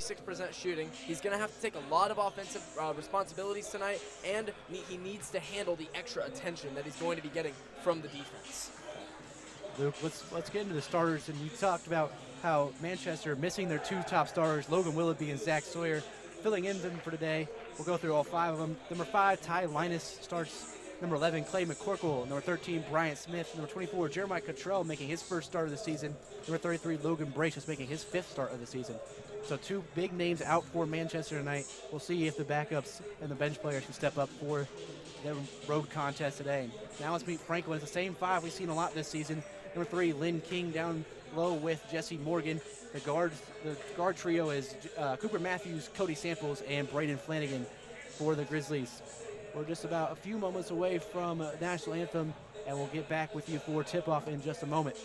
36% shooting. He's going to have to take a lot of offensive responsibilities tonight, and he needs to handle the extra attention that he's going to be getting from the defense. Luke, let's get into the starters. And you talked about how Manchester missing their two top starters, Logan Willoughby and Zach Sawyer, filling in them for today. We'll go through all five of them. Number 5, Ty Linus starts. Number 11, Clay McCorkle. Number 13, Bryant Smith. Number 24, Jeremiah Cottrell making his first start of the season. Number 33, Logan Bracious making his 5th start of the season. So 2 big names out for Manchester tonight. We'll see if the backups and the bench players can step up for the road contest today. Now let's meet Franklin. It's the same 5 we've seen a lot this season. Number 3, Lynn King down low with Jesse Morgan. The guard trio is Cooper Matthews, Cody Samples, and Braden Flanagan for the Grizzlies. We're just about a few moments away from National Anthem, and we'll get back with you for tip-off in just a moment.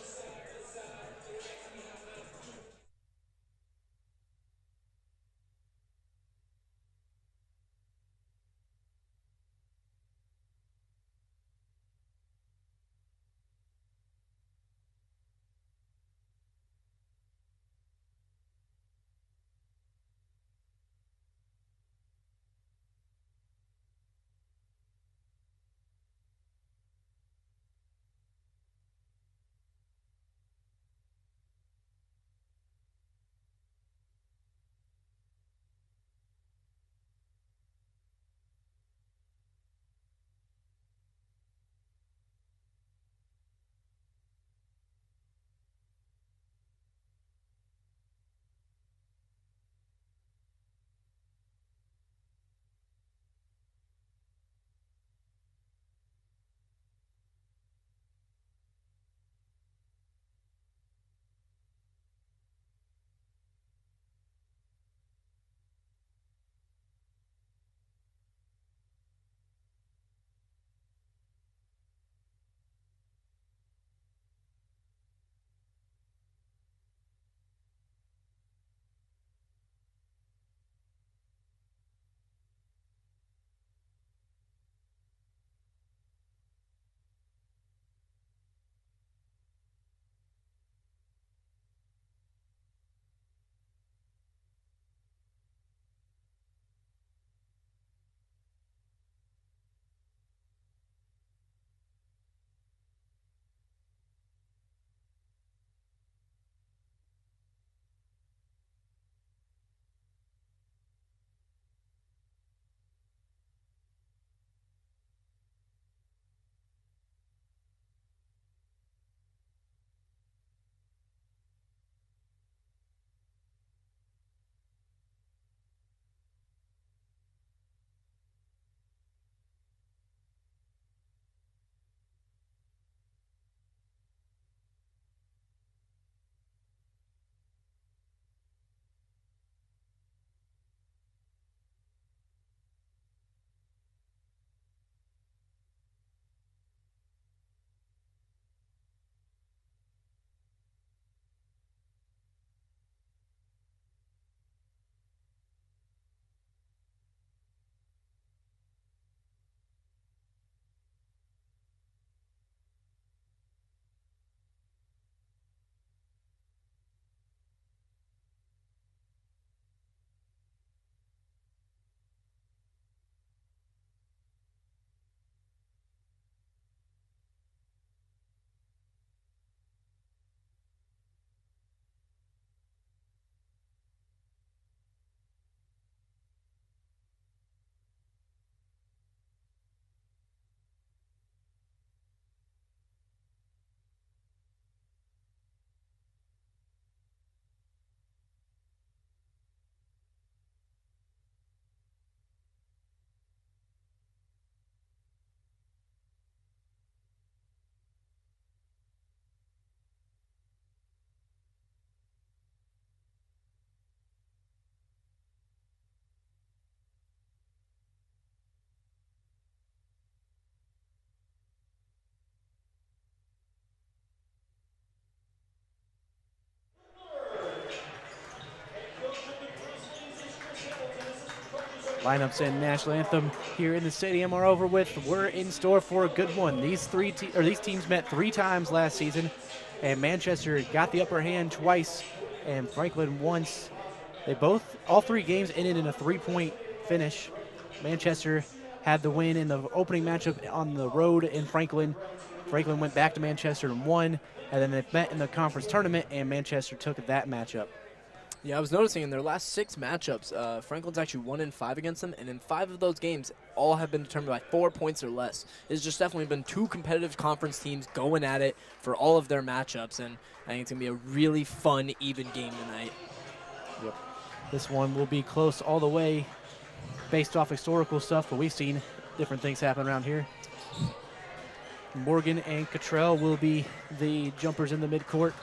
Lineups and National Anthem here in the stadium are over with. We're in store for a good one. These teams met 3 times last season, and Manchester got the upper hand twice, and Franklin once. All three games ended in a 3-point finish. Manchester had the win in the opening matchup on the road in Franklin. Franklin went back to Manchester and won, and then they met in the conference tournament, and Manchester took that matchup. Yeah, I was noticing in their last 6 matchups, Franklin's actually 1-5 against them, and in 5 of those games, all have been determined by 4 points or less. It's just definitely been 2 competitive conference teams going at it for all of their matchups, and I think it's going to be a really fun, even game tonight. Yep. This one will be close all the way based off historical stuff, but we've seen different things happen around here. Morgan and Cottrell will be the jumpers in the midcourt.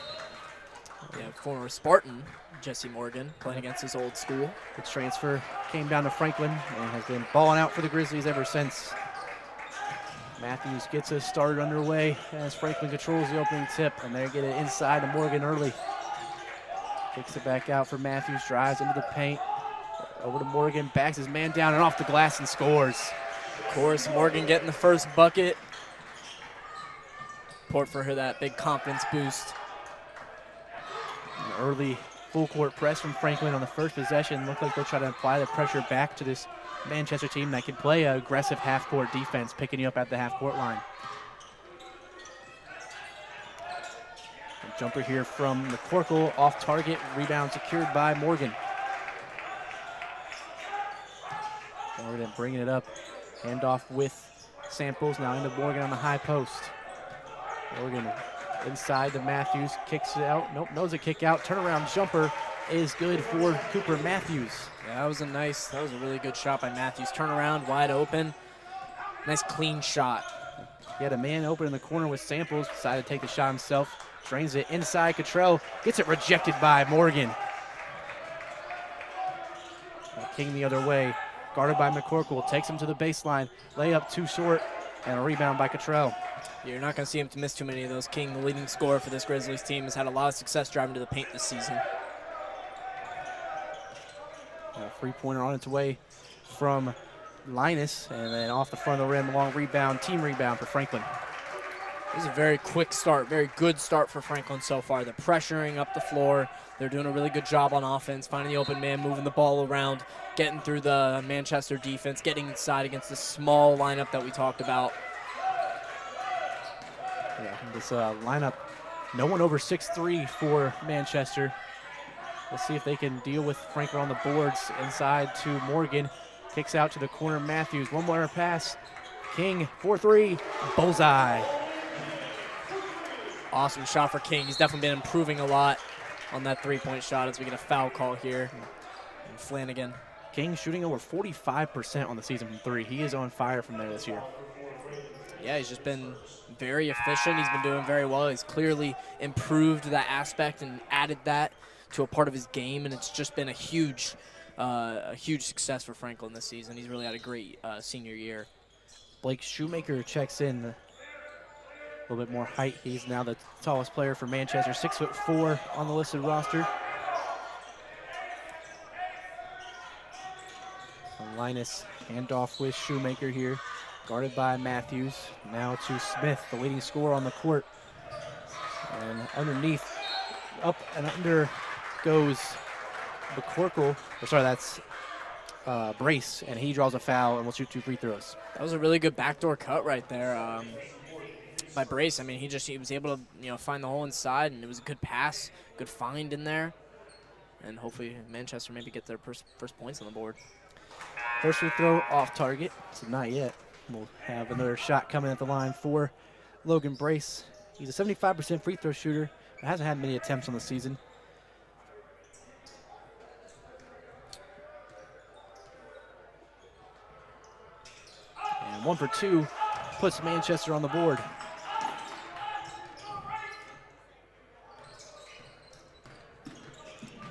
Yeah, former Spartan Jesse Morgan playing against his old school. The transfer came down to Franklin and has been balling out for the Grizzlies ever since. Matthews gets us started underway as Franklin controls the opening tip, and they get it inside to Morgan early. Kicks it back out for Matthews, drives into the paint. Over to Morgan, backs his man down and off the glass and scores. Of course, Morgan getting the first bucket. Port for her that big confidence boost. An early full-court press from Franklin on the first possession. Looked like they'll try to apply the pressure back to this Manchester team that can play an aggressive half-court defense, picking you up at the half-court line. A jumper here from McCorkle, off target, rebound secured by Morgan. Morgan bringing it up, handoff with Samples, now into Morgan on the high post. Morgan inside to Matthews, kicks it out. Nope, knows a kick out. Turnaround jumper is good for Cooper Matthews. Yeah, that was a really good shot by Matthews. Turnaround, wide open. Nice clean shot. He had a man open in the corner with Samples, decided to take the shot himself. Drains it inside. Cottrell gets it rejected by Morgan. King the other way, guarded by McCorkle, takes him to the baseline. Layup too short, and a rebound by Cottrell. You're not going to see him to miss too many of those. King, the leading scorer for this Grizzlies team, has had a lot of success driving to the paint this season. A three-pointer on its way from Linus, and then off the front of the rim, long rebound, team rebound for Franklin. This is a very quick start, very good start for Franklin so far. They're pressuring up the floor. They're doing a really good job on offense, finding the open man, moving the ball around, getting through the Manchester defense, getting inside against the small lineup that we talked about. Yeah, this lineup, no one over 6'3" for Manchester. We'll see if they can deal with Franklin on the boards. Inside to Morgan, kicks out to the corner. Matthews, one more pass. King, 4-3, bullseye. Awesome shot for King. He's definitely been improving a lot on that three-point shot as we get a foul call here. And Flanagan. King shooting over 45% on the season from 3. He is on fire from there this year. Yeah, he's just been very efficient. He's been doing very well. He's clearly improved that aspect and added that to a part of his game, and it's just been a huge success for Franklin this season. He's really had a great senior year. Blake Shoemaker checks in. A little bit more height. He's now the tallest player for Manchester, 6'4" on the listed roster. Linus handoff with Shoemaker here, guarded by Matthews. Now to Smith, the leading scorer on the court. And underneath, up and under goes McCorkle. That's Brace, and he draws a foul and will shoot 2 free throws. That was a really good backdoor cut right there by Brace. I mean, he was able to find the hole inside, and it was a good pass, good find in there, and hopefully Manchester maybe get their first points on the board. First free throw off target, so not yet. We'll have another shot coming at the line for Logan Brace. He's a 75% free throw shooter, but hasn't had many attempts on the season. And 1 for 2 puts Manchester on the board.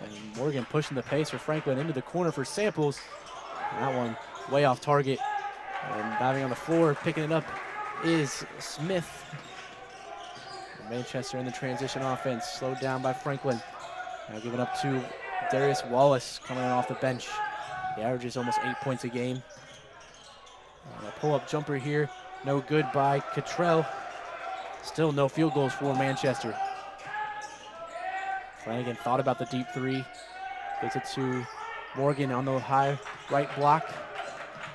And Morgan pushing the pace for Franklin into the corner for Samples. That one way off target. And diving on the floor, picking it up is Smith. Manchester in the transition offense, slowed down by Franklin. Now giving up to Darius Wallace coming in off the bench. He averages almost 8 points a game. A pull-up jumper here, no good by Cottrell. Still no field goals for Manchester. Flanagan thought about the deep three, Gets it to Morgan on the high right block.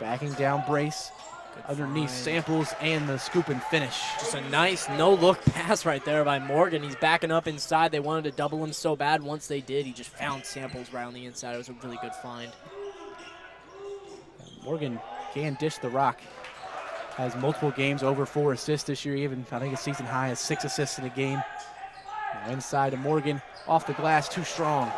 Backing down brace. Good Underneath find. Samples and the scoop and finish. Just a nice no-look pass right there by Morgan. He's backing up inside. They wanted to double him so bad. Once they did, he just found Samples right on the inside. It was a really good find. Morgan can dish the rock. Has multiple games over 4 assists this year. Even, I think, his season high is 6 assists in a game. Now inside to Morgan. Off the glass, too strong.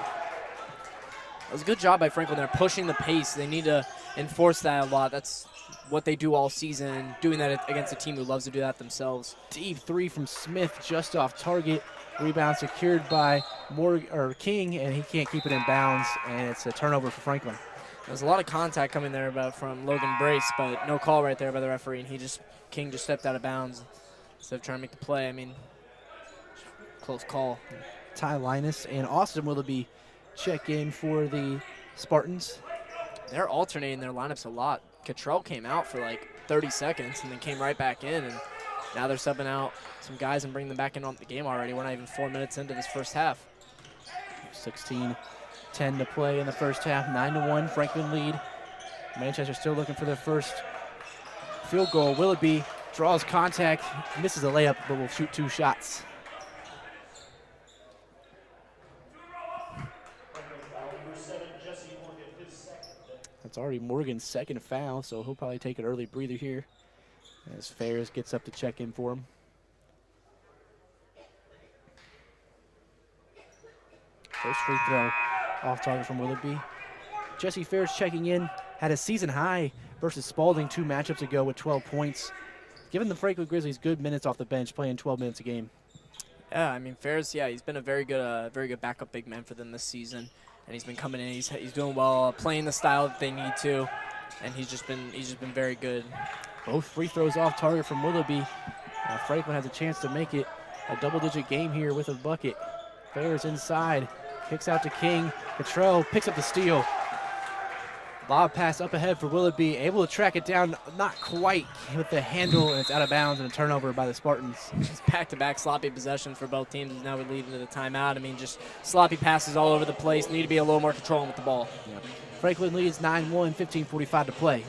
It was a good job by Franklin there, pushing the pace. They need to enforce that a lot. That's what they do all season, doing that against a team who loves to do that themselves. Deep three from Smith, just off target. Rebound secured by King, and he can't keep it in bounds, and it's a turnover for Franklin. There's a lot of contact coming there from Logan Brace, but no call right there by the referee, and King just stepped out of bounds instead of trying to make the play. I mean, close call. Ty Linus and Austin Willoughby check in for the Spartans. They're alternating their lineups a lot. Cottrell came out for like 30 seconds and then came right back in, and now they're subbing out some guys and bringing them back in on the game already. We're not even 4 minutes into this first half. 16-10 to play in the first half. 9-1 Franklin lead. Manchester still looking for their first field goal. Willoughby draws contact, misses a layup, but will shoot 2 shots. That's already Morgan's second foul, so he'll probably take an early breather here as Ferris gets up to check in for him. First free throw off target from Willoughby. Jesse Ferris checking in, had a season high versus Spalding 2 matchups ago with 12 points. Giving the Franklin Grizzlies good minutes off the bench, playing 12 minutes a game. Yeah, I mean, Ferris, he's been a very good backup big man for them this season. And he's been coming in. He's doing well, playing the style that they need to, and he's just been very good. Both free throws off target from Willoughby. Franklin has a chance to make it a double-digit game here with a bucket. Ferris inside, kicks out to King. Cottrell picks up the steal. Lob pass up ahead for Willoughby, able to track it down, not quite with the handle, and it's out of bounds and a turnover by the Spartans. Just back-to-back sloppy possessions for both teams, and now we lead into the timeout. I mean, just sloppy passes all over the place. Need to be a little more controlling with the ball. Yeah. Franklin leads 9-1, 15:45 to play.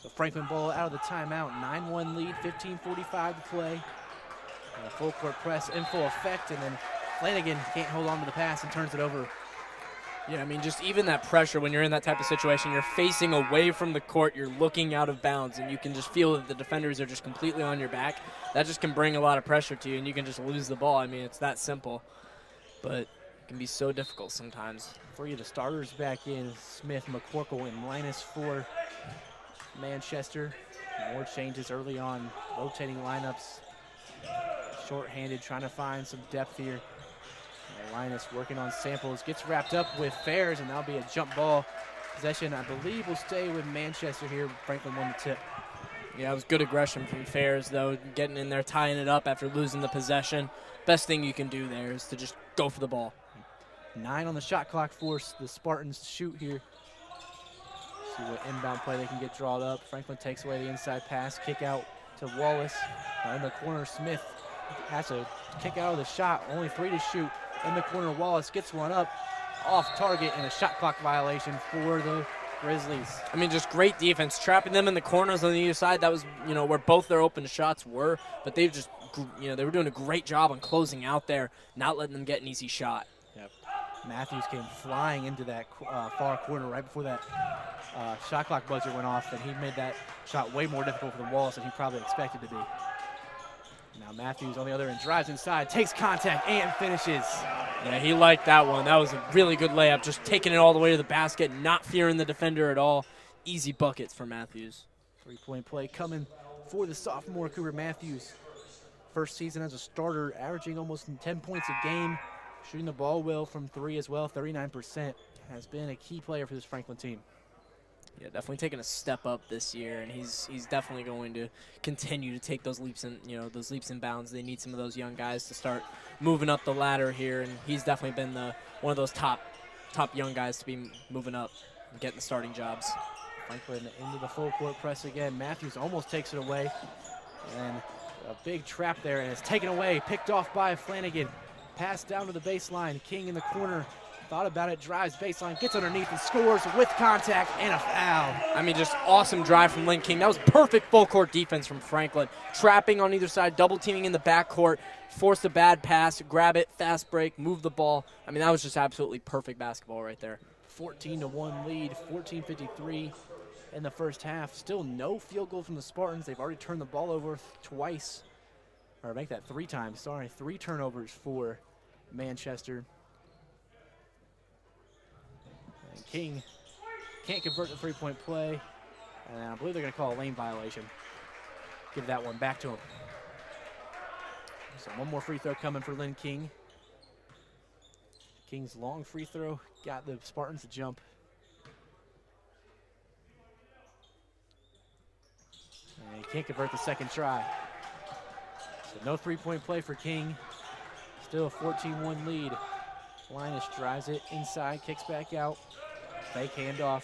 So Franklin ball out of the timeout, 9-1 lead, 15:45 to play. And a full court press in full effect, and then Flanagan can't hold on to the pass and turns it over. Yeah, I mean, just even that pressure when you're in that type of situation, you're facing away from the court, you're looking out of bounds, and you can just feel that the defenders are just completely on your back. That just can bring a lot of pressure to you, and you can just lose the ball. I mean, it's that simple, but it can be so difficult sometimes. For you, the starters back in, Smith, McCorkle, and Linus for Manchester. More changes early on, rotating lineups. Short-handed, trying to find some depth here. Linus working on Samples, gets wrapped up with Ferris, and that'll be a jump ball. Possession, I believe, will stay with Manchester here. Franklin won the tip. Yeah, it was good aggression from Ferris, though, getting in there, tying it up after losing the possession. Best thing you can do there is to just go for the ball. 9 on the shot clock for the Spartans to shoot here. See what inbound play they can get drawn up. Franklin takes away the inside pass, kick out to Wallace. In the corner, Smith has to kick out of the shot, only 3 to shoot. In the corner, Wallace gets one up, off target and a shot clock violation for the Grizzlies. I mean, just great defense, trapping them in the corners on the other side. That was, where both their open shots were. But they just, they were doing a great job on closing out there, not letting them get an easy shot. Yep. Matthews came flying into that far corner right before that shot clock buzzer went off, and he made that shot way more difficult for the Wallace than he probably expected to be. Now Matthews on the other end drives inside, takes contact, and finishes. Yeah, he liked that one. That was a really good layup, just taking it all the way to the basket, not fearing the defender at all. Easy buckets for Matthews. Three-point play coming for the sophomore Cooper Matthews. First season as a starter, averaging almost 10 points a game, shooting the ball well from three as well, 39%. Has been a key player for this Franklin team. Yeah, definitely taking a step up this year, and he's definitely going to continue to take those leaps and bounds. They need some of those young guys to start moving up the ladder here, and he's definitely been one of those top young guys to be moving up and getting the starting jobs. Franklin into the full court press again. Matthews almost takes it away, and a big trap there, and it's taken away, picked off by Flanagan. Pass down to the baseline. King in the corner. Thought about it, drives baseline, gets underneath and scores with contact and a foul. I mean, just awesome drive from Lynn King. That was perfect full court defense from Franklin. Trapping on either side, double teaming in the backcourt, forced a bad pass, grab it, fast break, move the ball. I mean, that was just absolutely perfect basketball right there. 14-1 lead, 14:53 in the first half. Still no field goal from the Spartans. They've already turned the ball over twice, or make that 3 times, sorry. 3 turnovers for Manchester. And King can't convert the three-point play, and I believe they're going to call a lane violation. Give that one back to him. So one more free throw coming for Lynn King. King's long free throw got the Spartans to jump. And he can't convert the second try. So no three-point play for King. Still a 14-1 lead. Linus drives it inside, kicks back out. Fake handoff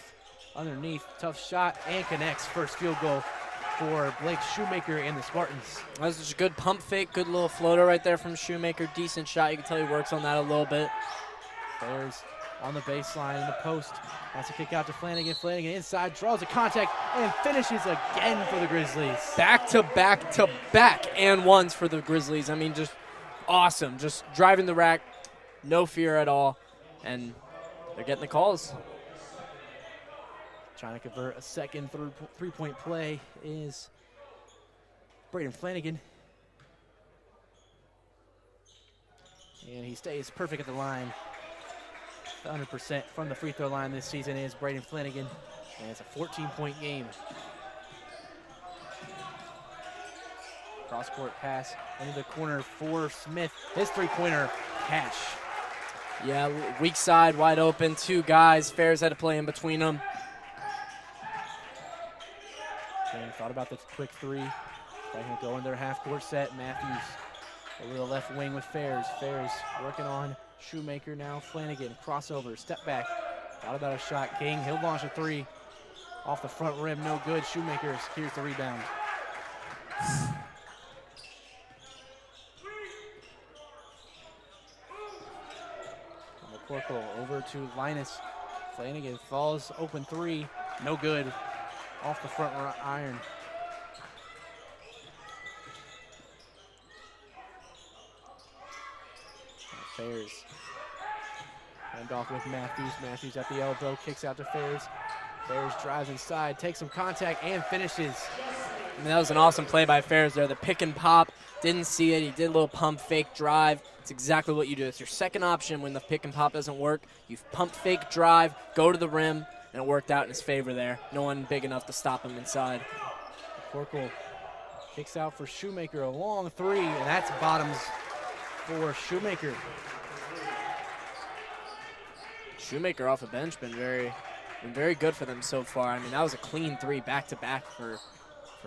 underneath, tough shot, and connects. First field goal for Blake Shoemaker and the Spartans. That was just a good pump fake, good little floater right there from Shoemaker. Decent shot. You can tell he works on that a little bit. Bears on the baseline in the post. Has to kick out to Flanagan. Flanagan inside, draws a contact, and finishes again for the Grizzlies. Back to back and ones for the Grizzlies. I mean, just awesome. Just driving the rack, no fear at all, and they're getting the calls. Trying to convert a second three-point play is Braden Flanagan. And he stays perfect at the line. 100% from the free throw line this season is Braden Flanagan. And it's a 14-point game. Cross-court pass into the corner for Smith. His three-pointer, cash. Yeah, weak side, wide open. 2 guys. Fairs had to play in between them. And thought about the quick three. They're going to go in their half-court set. Matthews over the left wing with Fairs. Fairs working on Shoemaker now. Flanagan, crossover, step back. Thought about a shot. King, he'll launch a 3. Off the front rim, no good. Shoemaker secures the rebound. McCorkle over to Linus. Flanagan falls, open 3, no good. Off the front iron. Fairs. Hand off with Matthews. Matthews at the elbow, kicks out to Fairs. Fairs drives inside, takes some contact, and finishes. I mean, that was an awesome play by Fairs there. The pick and pop, didn't see it. He did a little pump fake drive. It's exactly what you do. It's your second option when the pick and pop doesn't work. You pump fake drive, go to the rim, and it worked out in his favor there. No one big enough to stop him inside. Corkle kicks out for Shoemaker, a long 3, and that's bottoms for Shoemaker. Shoemaker off the bench been very good for them so far. I mean, that was a clean 3 back-to-back for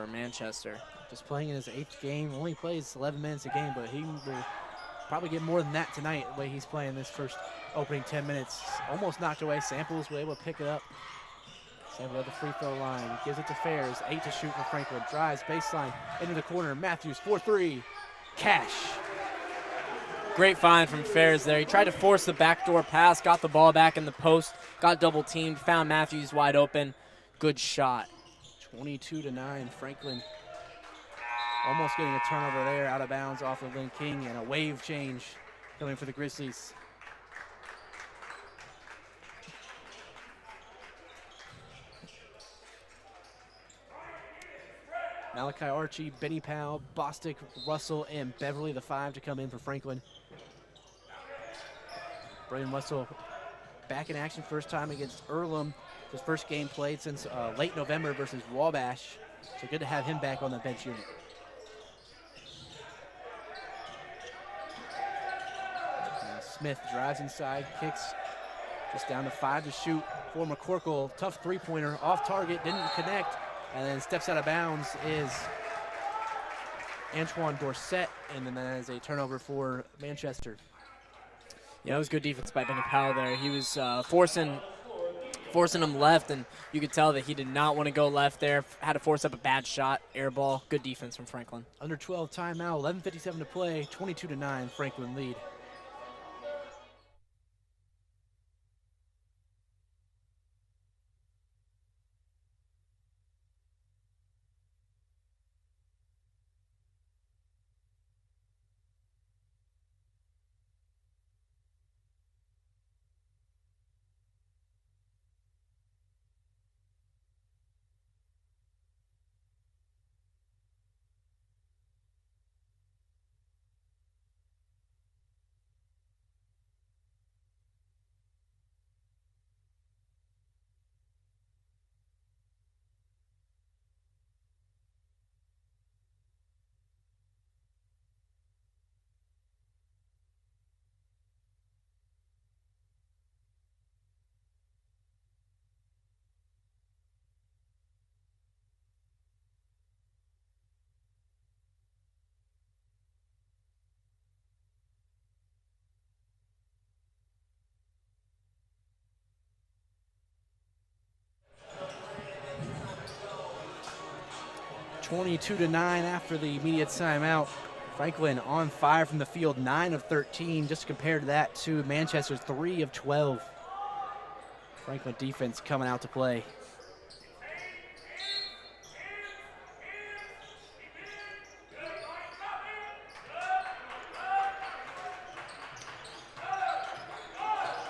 Manchester. Just playing in his 8th game, only plays 11 minutes a game, but he will probably get more than that tonight the way he's playing this first opening 10 minutes. Almost knocked away. Samples were able to pick it up. Sample at the free throw line. Gives it to Fairs. 8 to shoot for Franklin. Drives baseline into the corner. Matthews 4-3. Cash. Great find from Ferris there. He tried to force the backdoor pass, got the ball back in the post, got double teamed, found Matthews wide open. Good shot. 22-9, Franklin almost getting a turnover there, out of bounds off of Lynn King, and a wave change coming for the Grizzlies. Malachi Archie, Benny Powell, Bostic, Russell, and Beverly, the 5 to come in for Franklin. Braden Russell back in action first time against Earlham. His first game played since late November versus Wabash. So good to have him back on the bench unit. And Smith drives inside, kicks just down to 5 to shoot for McCorkle. Tough three-pointer, off target, didn't connect. And then steps out of bounds is Antoine Dorsett, and then that is a turnover for Manchester. Yeah, it was good defense by Benny Powell there. He was forcing him left, and you could tell that he did not want to go left there. Had to force up a bad shot, air ball. Good defense from Franklin. Under 12 timeout, 11:57 to play, 22-9, Franklin lead. (22-9) after the immediate timeout. Franklin on fire from the field, 9 of 13, just compared to that to Manchester's 3 of 12. Franklin defense coming out to play.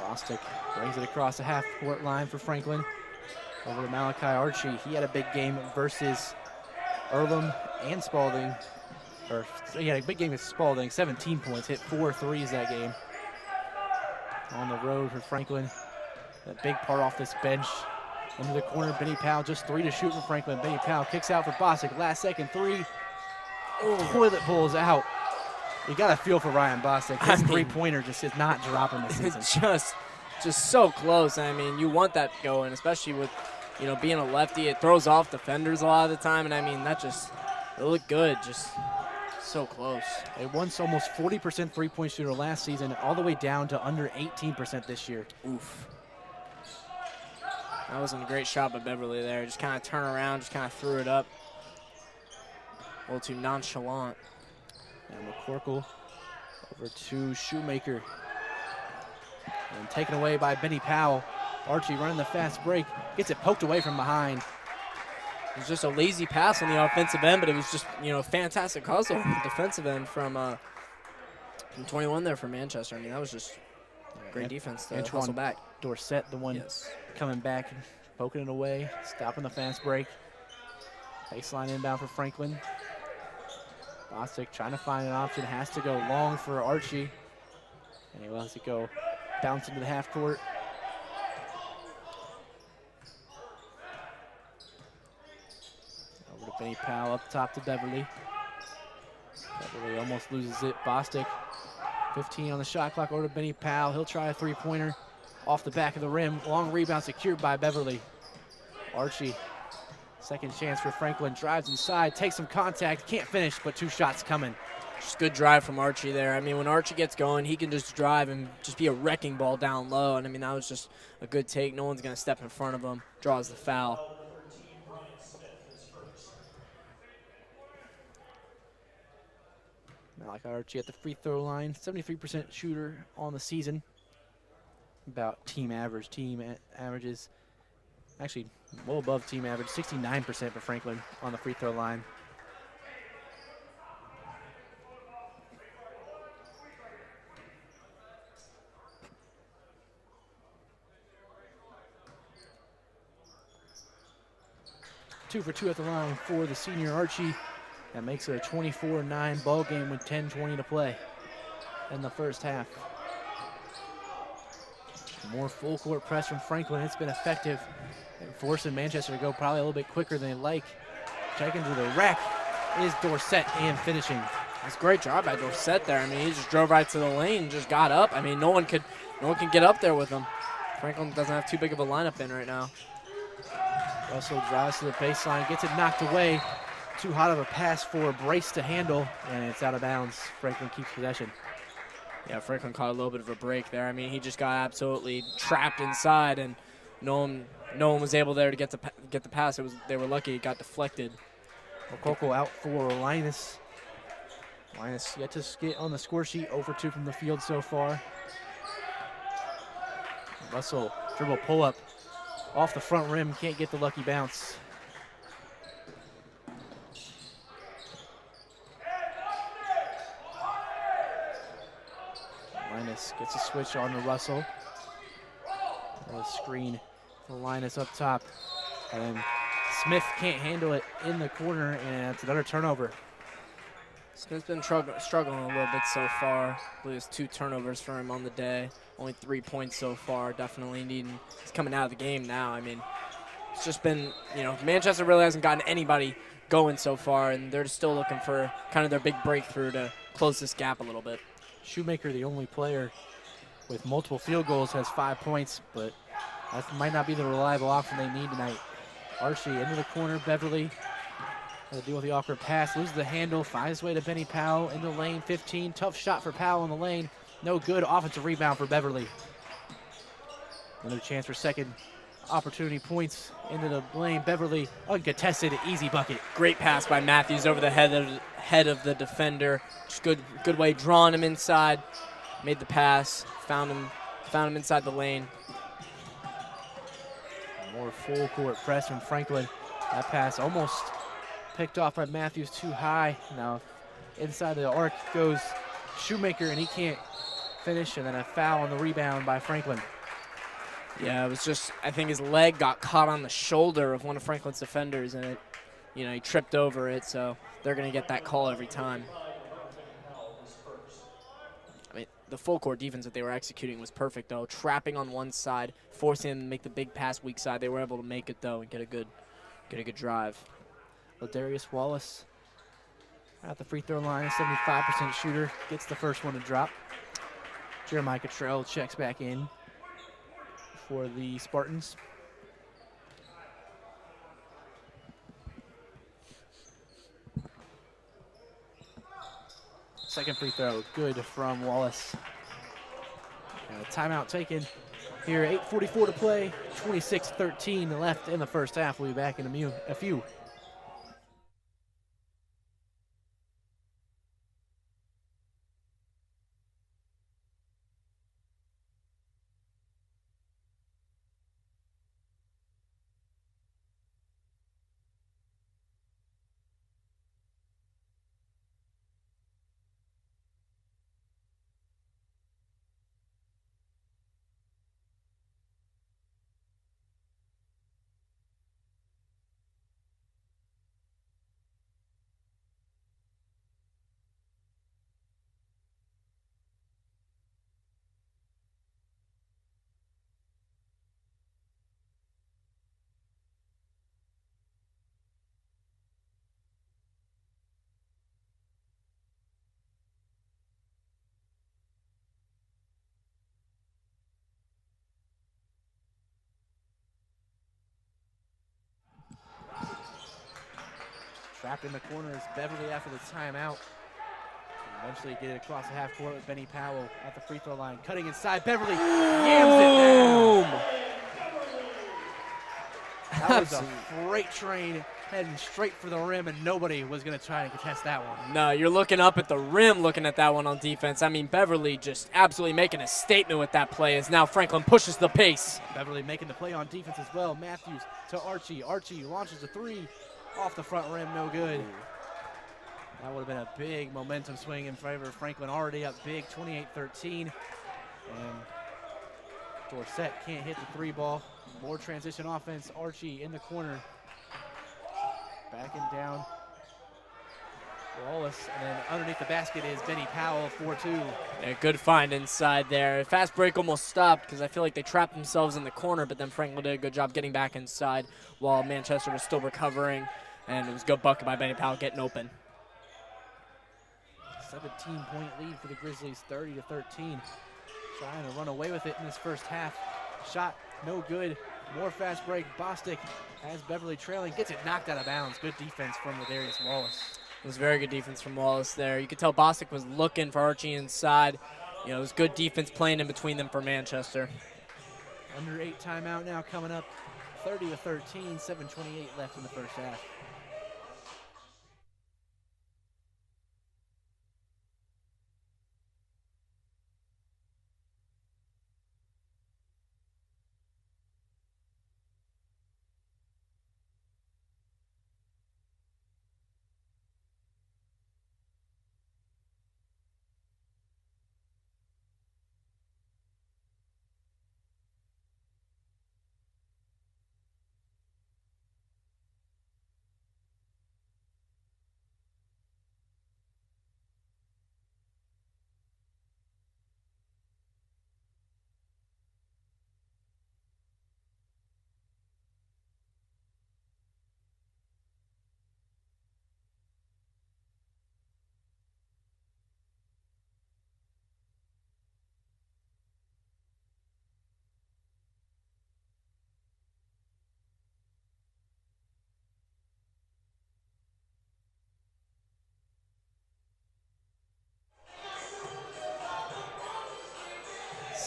Bostic brings it across the half-court line for Franklin. Over to Malachi Archie. He had a big game versus Earlham and Spalding. He had a big game with Spalding, 17 points, hit 4 threes that game. On the road for Franklin. A big part off this bench. Into the corner, Benny Powell, just 3 to shoot for Franklin. Benny Powell kicks out for Bostic. Last second 3. Oh, toilet bowls out. You got to feel for Ryan Bostic. His three-pointer just is not dropping this season. just so close. I mean, you want that going, especially with, you know, being a lefty. It throws off defenders a lot of the time, and I mean, it looked good. Just so close. A once almost 40% three-point shooter last season, all the way down to under 18% this year. Oof. That wasn't a great shot by Beverly there. Just kind of turn around, just kind of threw it up. A little too nonchalant. And McCorkle over to Shoemaker. And taken away by Benny Powell. Archie running the fast break. Gets it poked away from behind. It was just a lazy pass on the offensive end, but it was just, you know, fantastic hustle on the defensive end from 21 there for Manchester. I mean, that was just great defense to hustle back. Dorsett, the one coming back, poking it away, stopping the fast break. Baseline inbound for Franklin. Bostic trying to find an option, has to go long for Archie. And he lets it go, bounce into the half court. Over to Benny Powell, up top to Beverly. Beverly almost loses it. Bostic, 15 on the shot clock, over to Benny Powell. He'll try a three-pointer off the back of the rim. Long rebound secured by Beverly. Archie, second chance for Franklin, drives inside, takes some contact, can't finish, but 2 shots coming. Just good drive from Archie there. I mean, when Archie gets going, he can just drive and just be a wrecking ball down low. And I mean, that was just a good take. No one's going to step in front of him. Draws the foul. Malachi Archie at the free throw line, 73% shooter on the season. About team averages. Actually, well above team average, 69% for Franklin on the free throw line. Two for two at the line for the senior Archie. That makes it a 24-9 ball game with 10:20 to play in the first half. More full court press from Franklin. It's been effective, forcing Manchester to go probably a little bit quicker than they'd like. Checking to the rack is Dorsett and finishing. That's a great job by Dorsett there. I mean, he just drove right to the lane, just got up. I mean, no one can get up there with him. Franklin doesn't have too big of a lineup in right now. Russell drives to the baseline, gets it knocked away. Too hot of a pass for Brace to handle, and it's out of bounds. Franklin keeps possession. Yeah, Franklin caught a little bit of a break there. I mean, he just got absolutely trapped inside, and no one was able there to get the pass. They were lucky it got deflected. Okoko out for Linus. Linus yet to get on the score sheet, 0 for 2 from the field so far. Russell dribble pull up off the front rim, can't get the lucky bounce. Linus gets a switch on to Russell. A screen for Linus up top. And then Smith can't handle it in the corner, and it's another turnover. Smith's been struggling a little bit so far. I believe it's 2 turnovers for him on the day. Only 3 points so far. Definitely needing. He's coming out of the game now. I mean, it's just been, Manchester really hasn't gotten anybody going so far, and they're still looking for kind of their big breakthrough to close this gap a little bit. Shoemaker, the only player with multiple field goals, has 5 points, but that might not be the reliable option they need tonight. Archie into the corner. Beverly has to deal with the awkward pass, loses the handle, finds his way to Benny Powell into lane 15. Tough shot for Powell in the lane. No good. Offensive rebound for Beverly. Another chance for second opportunity points into the lane. Beverly uncontested, easy bucket. Great pass by Matthews over the head of the defender. Just good way drawing him inside. Made the pass. Found him inside the lane. More full court press from Franklin. That pass almost picked off by Matthews, too high. Now inside the arc goes Shoemaker, and he can't finish, and then a foul on the rebound by Franklin. Yeah, it was just, I think his leg got caught on the shoulder of one of Franklin's defenders, and he tripped over it, so they're going to get that call every time. I mean, the full court defense that they were executing was perfect, though. Trapping on one side, forcing them to make the big pass weak side. They were able to make it, though, and get a good drive. Ladarius Wallace at the free throw line, 75% shooter, gets the first one to drop. Jeremiah Cottrell checks back in for the Spartans. Second free throw, good from Wallace. And a timeout taken here, 8:44 to play, 26-13 left in the first half. We'll be back in a few. Trapped in the corner is Beverly after the timeout. Eventually get it across the half court with Benny Powell at the free throw line. Cutting inside, Beverly yams it down. That was a freight train heading straight for the rim, and nobody was going to try to contest that one. No, you're looking up at the rim looking at that one on defense. I mean, Beverly just absolutely making a statement with that play as now Franklin pushes the pace. Beverly making the play on defense as well. Matthews to Archie. Archie launches a three off the front rim, no good. That would have been a big momentum swing in favor of Franklin, already up big, 28-13. And Dorsett can't hit the three ball. More transition offense. Archie in the corner. Backing down. Wallace, and then underneath the basket is Benny Powell, 4-2. Yeah, good find inside there. Fast break almost stopped because I feel like they trapped themselves in the corner, but then Franklin did a good job getting back inside while Manchester was still recovering, and it was a good bucket by Benny Powell getting open. 17-point lead for the Grizzlies, 30-13. Trying to run away with it in this first half. Shot no good. More fast break. Bostic has Beverly trailing, gets it knocked out of bounds. Good defense from Ladarius Wallace. It was very good defense from Wallace there. You could tell Bostic was looking for Archie inside. You know, it was good defense playing in between them for Manchester. Under 8 timeout now coming up. 30-13, 7:28 left in the first half.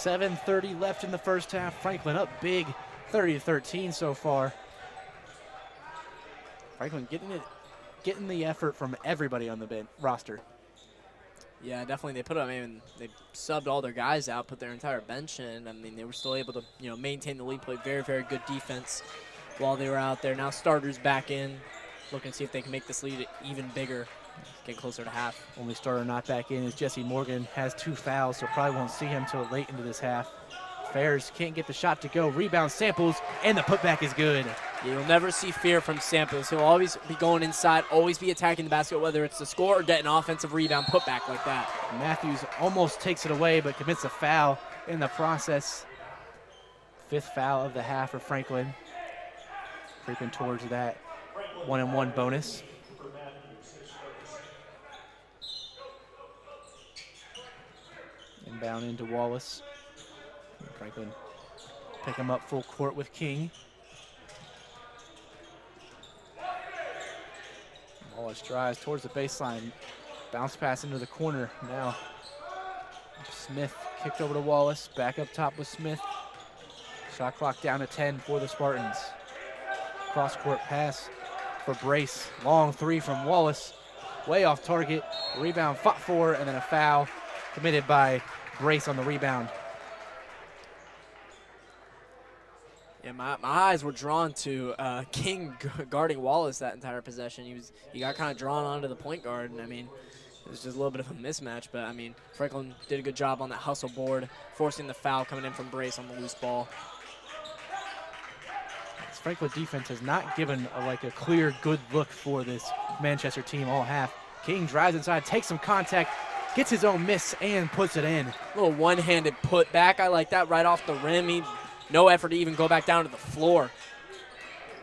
.30 left in the first half. Franklin up big, 30-13 so far. Franklin getting the effort from everybody on the roster. Yeah, definitely. They put up, I mean, they subbed all their guys out, put their entire bench in. I mean, they were still able to, you know, maintain the lead, play very, very good defense while they were out there. Now starters back in, looking to see if they can make this lead even bigger, get closer to half. Only starter not back in is Jesse Morgan. Has 2 fouls, so probably won't see him till late into this half. Fairs can't get the shot to go. Rebound Samples, and the putback is good. You'll never see fear from Samples. He'll always be going inside, always be attacking the basket, whether it's the score or getting an offensive rebound putback like that. Matthews almost takes it away, but commits a foul in the process. 5th foul of the half for Franklin. Creeping towards that 1-and-1 bonus. Inbound into Wallace. Franklin pick him up full court with King. Wallace drives towards the baseline. Bounce pass into the corner. Now Smith kicked over to Wallace. Back up top with Smith. Shot clock down to 10 for the Spartans. Cross court pass for Brace. Long 3 from Wallace. Way off target. Rebound fought for, and then a foul committed by Brace on the rebound. Yeah, my eyes were drawn to King guarding Wallace that entire possession. He got kind of drawn onto the point guard, and I mean, it was just a little bit of a mismatch. But I mean, Franklin did a good job on that hustle board, forcing the foul coming in from Brace on the loose ball. This Franklin defense has not given a clear good look for this Manchester team all half. King drives inside, takes some contact, gets his own miss, and puts it in. A little one-handed put back. I like that right off the rim. No effort to even go back down to the floor.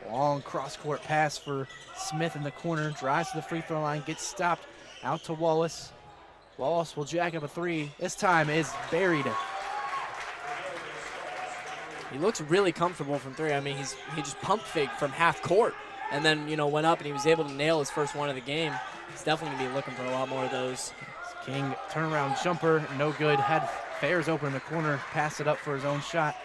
Long cross-court pass for Smith in the corner. Drives to the free throw line, gets stopped. Out to Wallace. Wallace will jack up a 3. This time is buried. He looks really comfortable from 3. I mean, he just pump faked from half court and then, you know, went up and he was able to nail his first one of the game. He's definitely going to be looking for a lot more of those. King turnaround jumper, no good. Had Fairs open in the corner, passed it up for his own shot.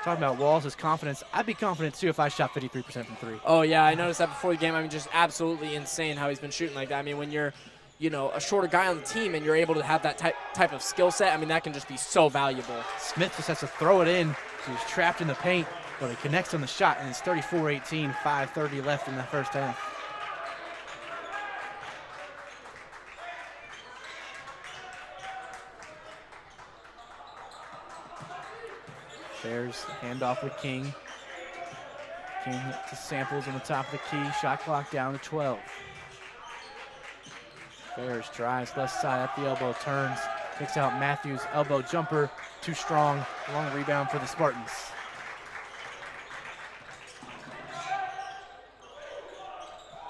Talking about Wallace's confidence, I'd be confident too if I shot 53% from three. Oh, yeah, I noticed that before the game. I mean, just absolutely insane how he's been shooting like that. I mean, when you're, a shorter guy on the team and you're able to have that type of skill set, I mean, that can just be so valuable. Smith just has to throw it in. So he's trapped in the paint, but he connects on the shot, and it's 34-18, 5:30 left in the first half. Bears handoff with King. King to Samples on the top of the key. Shot clock down to 12. Bears drives left side at the elbow, turns, kicks out Matthews. Elbow jumper, too strong. Long rebound for the Spartans.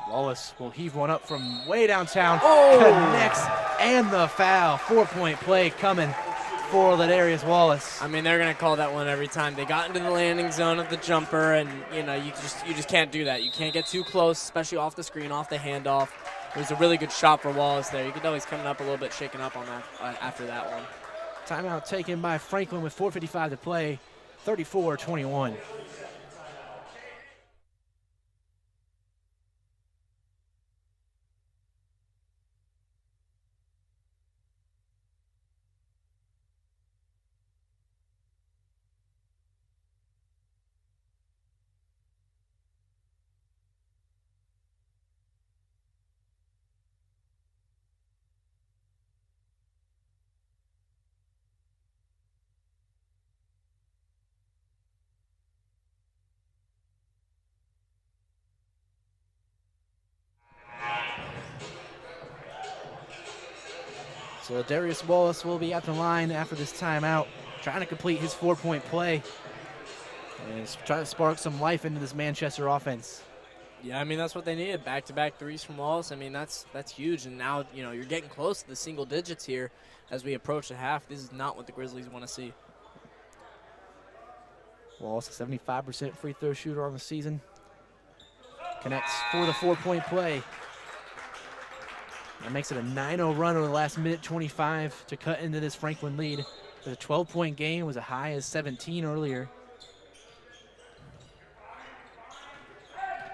Wallace will heave one up from way downtown. Oh! Connects, and the foul. 4-point play coming for Ladarius Wallace. I mean, they're going to call that one every time. They got into the landing zone of the jumper, and, you just can't do that. You can't get too close, especially off the screen, off the handoff. It was a really good shot for Wallace there. You could tell he's coming up a little bit shaken up on that after that one. Timeout taken by Franklin with 4:55 to play, 34-21. So Darius Wallace will be at the line after this timeout, trying to complete his 4-point play. And he's trying to spark some life into this Manchester offense. Yeah, I mean, that's what they needed. Back-to-back threes from Wallace. I mean, that's huge. And now, you're getting close to the single digits here as we approach the half. This is not what the Grizzlies want to see. Wallace, a 75% free throw shooter on the season. Connects for the 4-point play. That makes it a 9-0 run over the last minute 25 to cut into this Franklin lead. It was a 12-point game. It was as high as 17 earlier.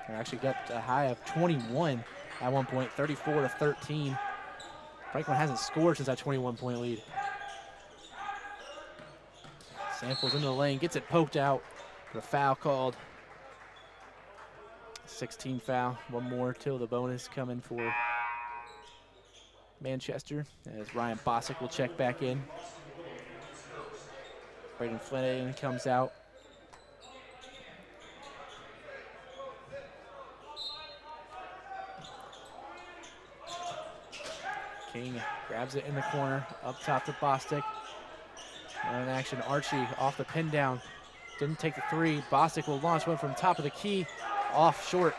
They actually got a high of 21 at one point, 34-13. Franklin hasn't scored since that 21-point lead. Samples into the lane, gets it poked out. The foul called. 16 foul, one more till the bonus coming for Manchester, as Ryan Bosick will check back in. Braden Flanagan comes out. King grabs it in the corner, up top to Bostic. And in action, Archie off the pin down. Didn't take the three. Bostic will launch one from top of the key, off short.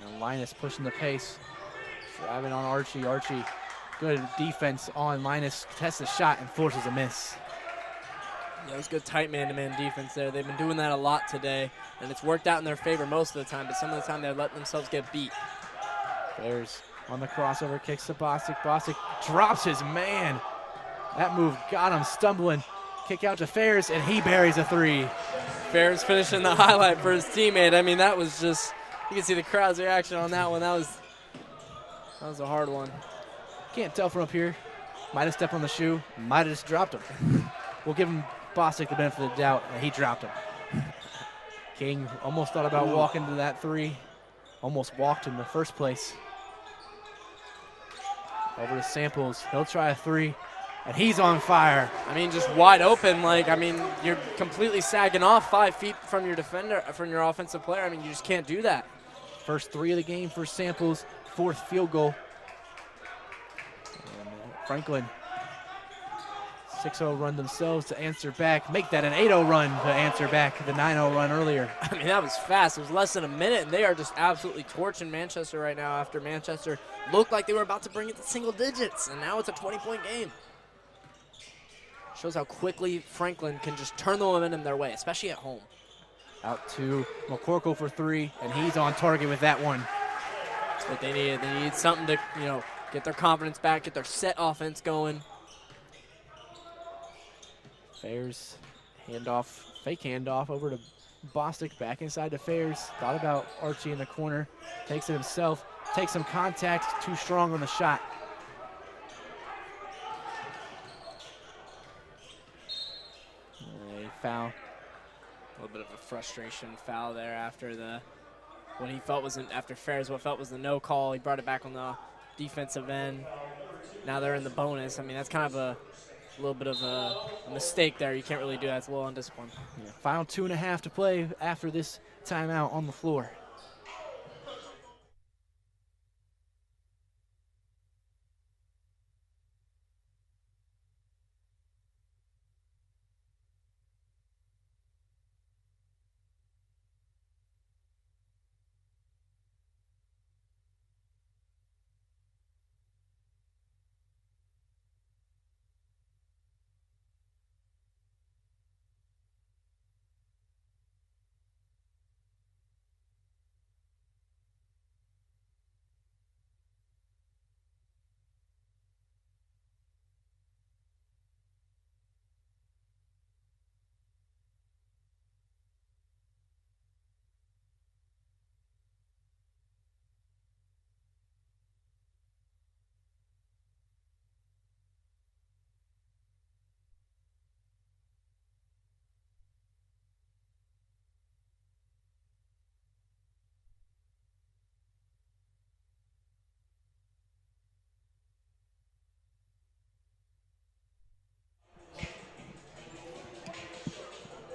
And Linus pushing the pace, driving on Archie. Archie, good defense on Linus, tests the shot and forces a miss. Yeah, it was good tight man-to-man defense there. They've been doing that a lot today, and it's worked out in their favor most of the time, but some of the time they're letting themselves get beat. Bears on the crossover, kicks to Bostic. Bostic drops his man. That move got him stumbling. Kick out to Ferris, and he buries a three. Ferris finishing the highlight for his teammate. I mean, that was just, you can see the crowd's reaction on that one. That was a hard one. Can't tell from up here. Might have stepped on the shoe, might have just dropped him. We'll give him Bostic the benefit of the doubt, and he dropped him. King almost thought about walking to that three. Almost walked in the first place. Over to Samples. He'll try a three, and he's on fire. I mean, just wide open. You're completely sagging off 5 feet from your defender, from your offensive player. I mean, you just can't do that. First three of the game for Samples. Fourth field goal. And Franklin, 6-0 run themselves to answer back. Make that an 8-0 run to answer back the 9-0 run earlier. I mean, that was fast. It was less than a minute, and they are just absolutely torching Manchester right now after Manchester looked like they were about to bring it to single digits, and now it's a 20-point game. Shows how quickly Franklin can just turn the momentum their way, especially at home. Out to McCorkle for three, and he's on target with that one. That's what they needed. They needed something to, get their confidence back, get their set offense going. Fairs handoff, fake handoff over to Bostic, back inside to Fairs. Thought about Archie in the corner, takes it himself, takes some contact, too strong on the shot. A foul. A little bit of a frustration foul there after what he felt was after Fairs, what felt was the no call. He brought it back on the defensive end. Now they're in the bonus. I mean, that's kind of a little bit of a mistake there. You can't really do that. It's a little undisciplined. Yeah. Final 2.5 to play after this timeout on the floor.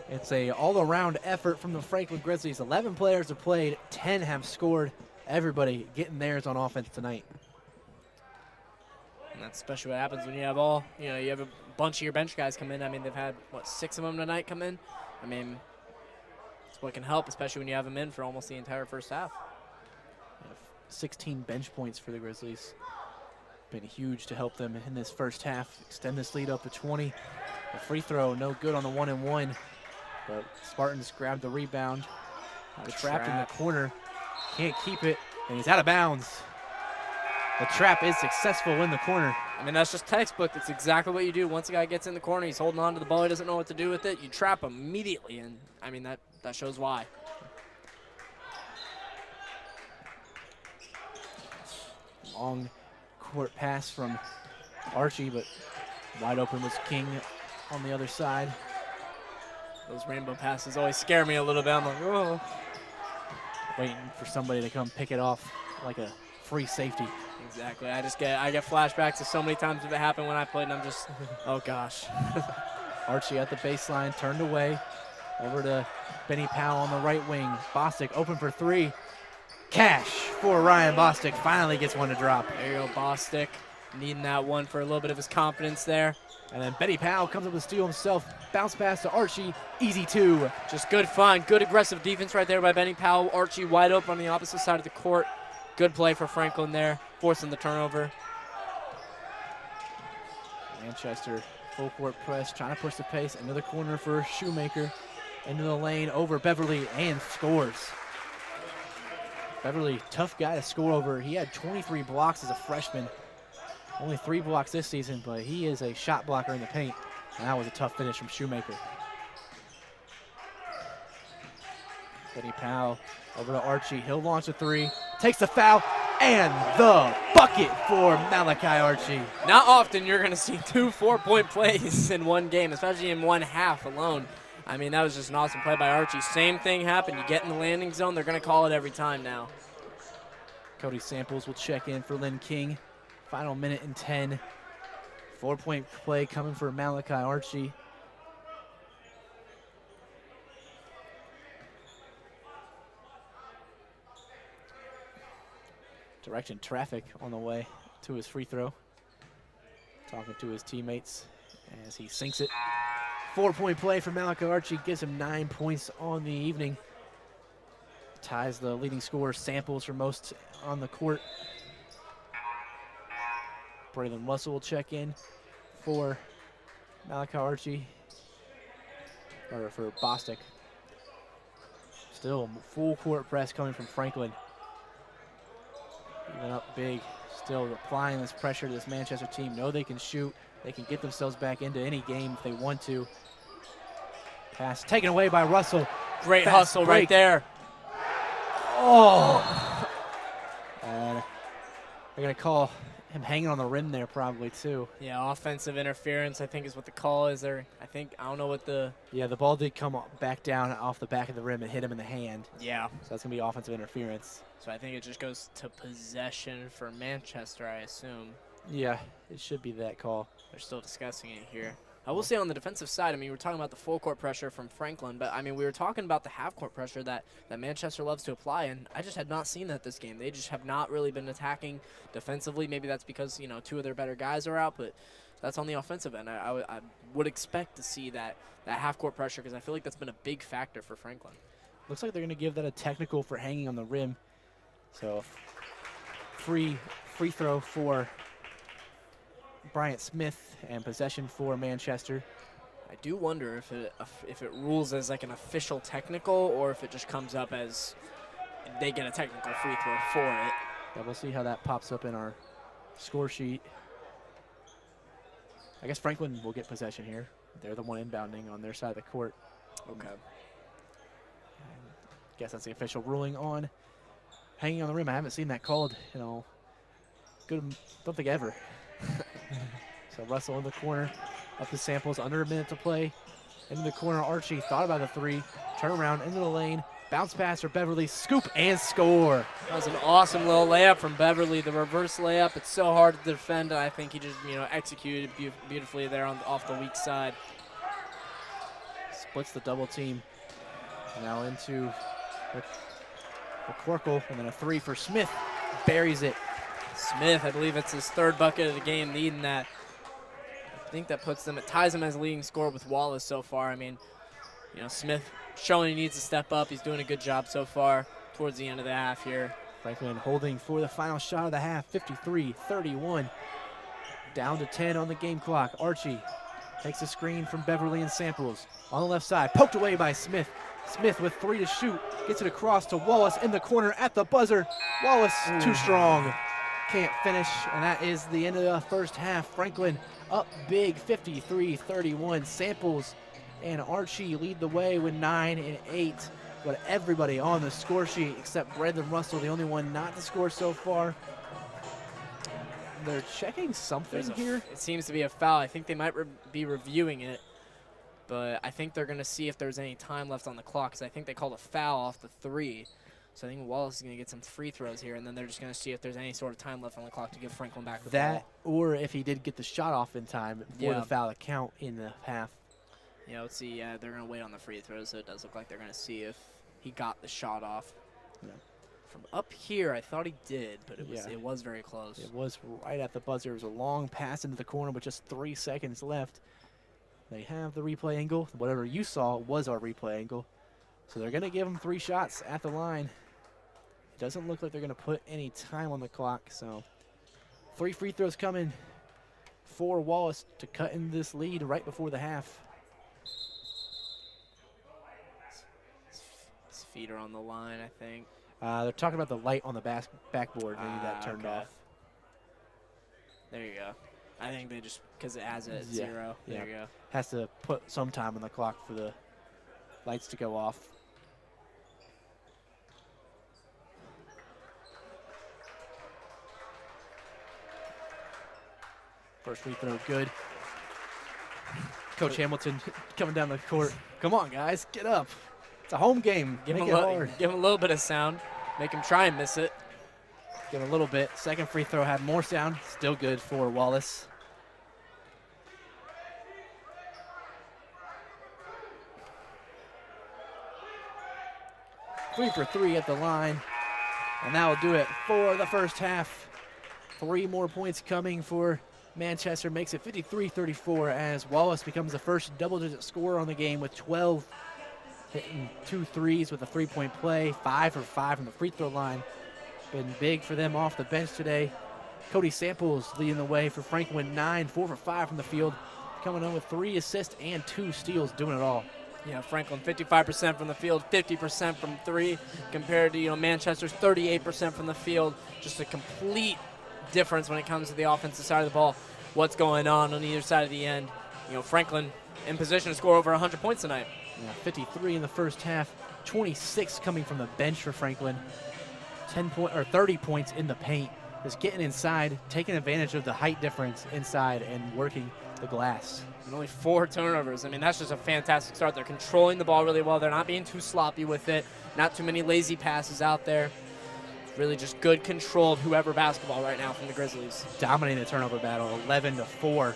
It's a all-around effort from the Franklin Grizzlies. 11 players have played, 10 have scored. Everybody getting theirs on offense tonight. And that's especially what happens when you have you have a bunch of your bench guys come in. I mean, they've had, 6 of them tonight come in? I mean, it's what can help, especially when you have them in for almost the entire first half. 16 bench points for the Grizzlies. Been huge to help them in this first half. Extend this lead up to 20. The free throw, no good on the 1-and-1. But Spartans grabbed the rebound. Trapped in the corner. Can't keep it, and he's out of bounds. The trap is successful in the corner. I mean, that's just textbook. That's exactly what you do. Once a guy gets in the corner, he's holding on to the ball, he doesn't know what to do with it, you trap him immediately, and I mean, that shows why. Long court pass from Archie, but wide open was King on the other side. Those rainbow passes always scare me a little bit. I'm like, oh. Waiting for somebody to come pick it off like a free safety. Exactly. I get flashbacks to so many times if it happened when I played, and I'm just, oh gosh. Archie at the baseline, turned away. Over to Benny Powell on the right wing. Bostic open for 3. Cash for Ryan Bostic. Finally gets one to drop. There you go, Bostic. Needing that one for a little bit of his confidence there. And then Benny Powell comes up with a steal himself. Bounce pass to Archie. Easy 2. Just good fun. Good aggressive defense right there by Benny Powell. Archie wide open on the opposite side of the court. Good play for Franklin there, forcing the turnover. Manchester full court press, trying to push the pace. Another corner for Shoemaker. Into the lane, over Beverly, and scores. Beverly, tough guy to score over. He had 23 blocks as a freshman. Only 3 blocks this season, but he is a shot blocker in the paint. And that was a tough finish from Shoemaker. Benny Powell over to Archie. He'll launch a 3. Takes the foul, and the bucket for Malachi Archie. Not often you're going to see 2 4-point plays in one game, especially in one half alone. I mean, that was just an awesome play by Archie. Same thing happened. You get in the landing zone, they're going to call it every time now. Cody Samples will check in for Lynn King. Final minute and 10. 4-point play coming for Malachi Archie. Directing traffic on the way to his free throw. Talking to his teammates as he sinks it. 4-point play for Malachi Archie, gives him 9 points on the evening. Ties the leading scorer Samples for most on the court. Braylon Russell will check in for Malachi Archie, or for Bostic. Still full court press coming from Franklin. Even up big, still applying this pressure to this Manchester team. Know they can shoot, they can get themselves back into any game if they want to. Pass taken away by Russell. Great Fast hustle break. right there. Oh! And they're going to call him hanging on the rim there probably too. Yeah, offensive interference, I think is what the call is there. I don't know what the... Yeah, the ball did come back down off the back of the rim and hit him in the hand. Yeah. So that's going to be offensive interference. So I think it just goes to possession for Manchester, I assume. Yeah, it should be that call. They're still discussing it here. I will say on the defensive side, I mean, we're talking about the full court pressure from Franklin, but I mean, we were talking about the half court pressure that Manchester loves to apply, and I just had not seen that this game. They just have not really been attacking defensively. Maybe that's because, you know, two of their better guys are out, but that's on the offensive end. I would expect to see that half court pressure because I feel like that's been a big factor for Franklin. Looks like they're going to give that a technical for hanging on the rim. So free throw for Bryant Smith and possession for Manchester. I do wonder if it rules as like an official technical or if it just comes up as they get a technical free throw for it. Yeah, we'll see how that pops up in our score sheet. I guess Franklin will get possession here. They're the one inbounding on their side of the court. Okay. Guess that's the official ruling on hanging on the rim. I haven't seen that called, you know, don't think ever. So Russell in the corner, up the samples, under a minute to play. Into the corner, Archie thought about the three, turn around into the lane, bounce pass for Beverly, scoop and score. That was an awesome little layup from Beverly. The reverse layup, it's so hard to defend, and I think he just, you know, executed beautifully there off the weak side. Splits the double team. Now into McCorkle, and then a three for Smith. Buries it. Smith, I believe it's his third bucket of the game, needing that. I think that ties him as leading scorer with Wallace so far. I mean, you know, Smith showing he needs to step up. He's doing a good job so far towards the end of the half here. Franklin holding for the final shot of the half, 53-31. Down to 10 on the game clock. Archie takes a screen from Beverly and Samples. On the left side, poked away by Smith. Smith with three to shoot, gets it across to Wallace in the corner at the buzzer. Wallace too strong, can't finish, and that is the end of the first half. Franklin up big, 53-31. Samples and Archie lead the way with 9 and 8. But everybody on the score sheet except Brendan Russell, the only one not to score so far. They're checking something here. It seems to be a foul. I think they might be reviewing it, but I think they're going to see if there's any time left on the clock because I think they called a foul off the three. So I think Wallace is going to get some free throws here, and then they're just going to see if there's any sort of time left on the clock to give Franklin back the ball. Or if he did get the shot off in time for the foul to count in the half. Yeah, let's see. Yeah, they're going to wait on the free throws, so it does look like they're going to see if he got the shot off. Yeah. From up here, I thought he did, but it was very close. It was right at the buzzer. It was a long pass into the corner with just 3 seconds left. They have the replay angle. Whatever you saw was our replay angle. So they're going to give him 3 shots at the line. It doesn't look like they're going to put any time on the clock. So 3 free throws coming for Wallace to cut in this lead right before the half. His feet are on the line, I think. They're talking about the light on the backboard. Maybe that turned off. There you go. I think they just, because it has it at 0. There you go. Has to put some time on the clock for the lights to go off. First free throw, good. Coach Hamilton coming down the court. Come on, guys, get up. It's a home game. Give him a little bit of sound. Make him try and miss it. Give him a little bit. Second free throw had more sound. Still good for Wallace. Three for 3 at the line. And that will do it for the first half. 3 more points coming for Manchester. Makes it 53-34 as Wallace becomes the first double-digit scorer on the game with 12. Hitting 2 threes with a 3-point play. 5 for 5 from the free throw line. Been big for them off the bench today. Cody Samples leading the way for Franklin. 4 for 5 from the field. Coming in with 3 assists and 2 steals, doing it all. Yeah, Franklin 55% from the field, 50% from 3, compared to Manchester's 38% from the field. Just a complete difference when it comes to the offensive side of the ball. What's going on either side of the end? Franklin in position to score over 100 points tonight. Yeah, 53 in the first half, 26 coming from the bench for Franklin. 30 points in the paint. Just getting inside, taking advantage of the height difference inside and working the glass. And only 4 turnovers. I mean, that's just a fantastic start. They're controlling the ball really well. They're not being too sloppy with it. Not too many lazy passes out there. It's really just good control of whoever basketball right now from the Grizzlies. Dominating the turnover battle, 11-4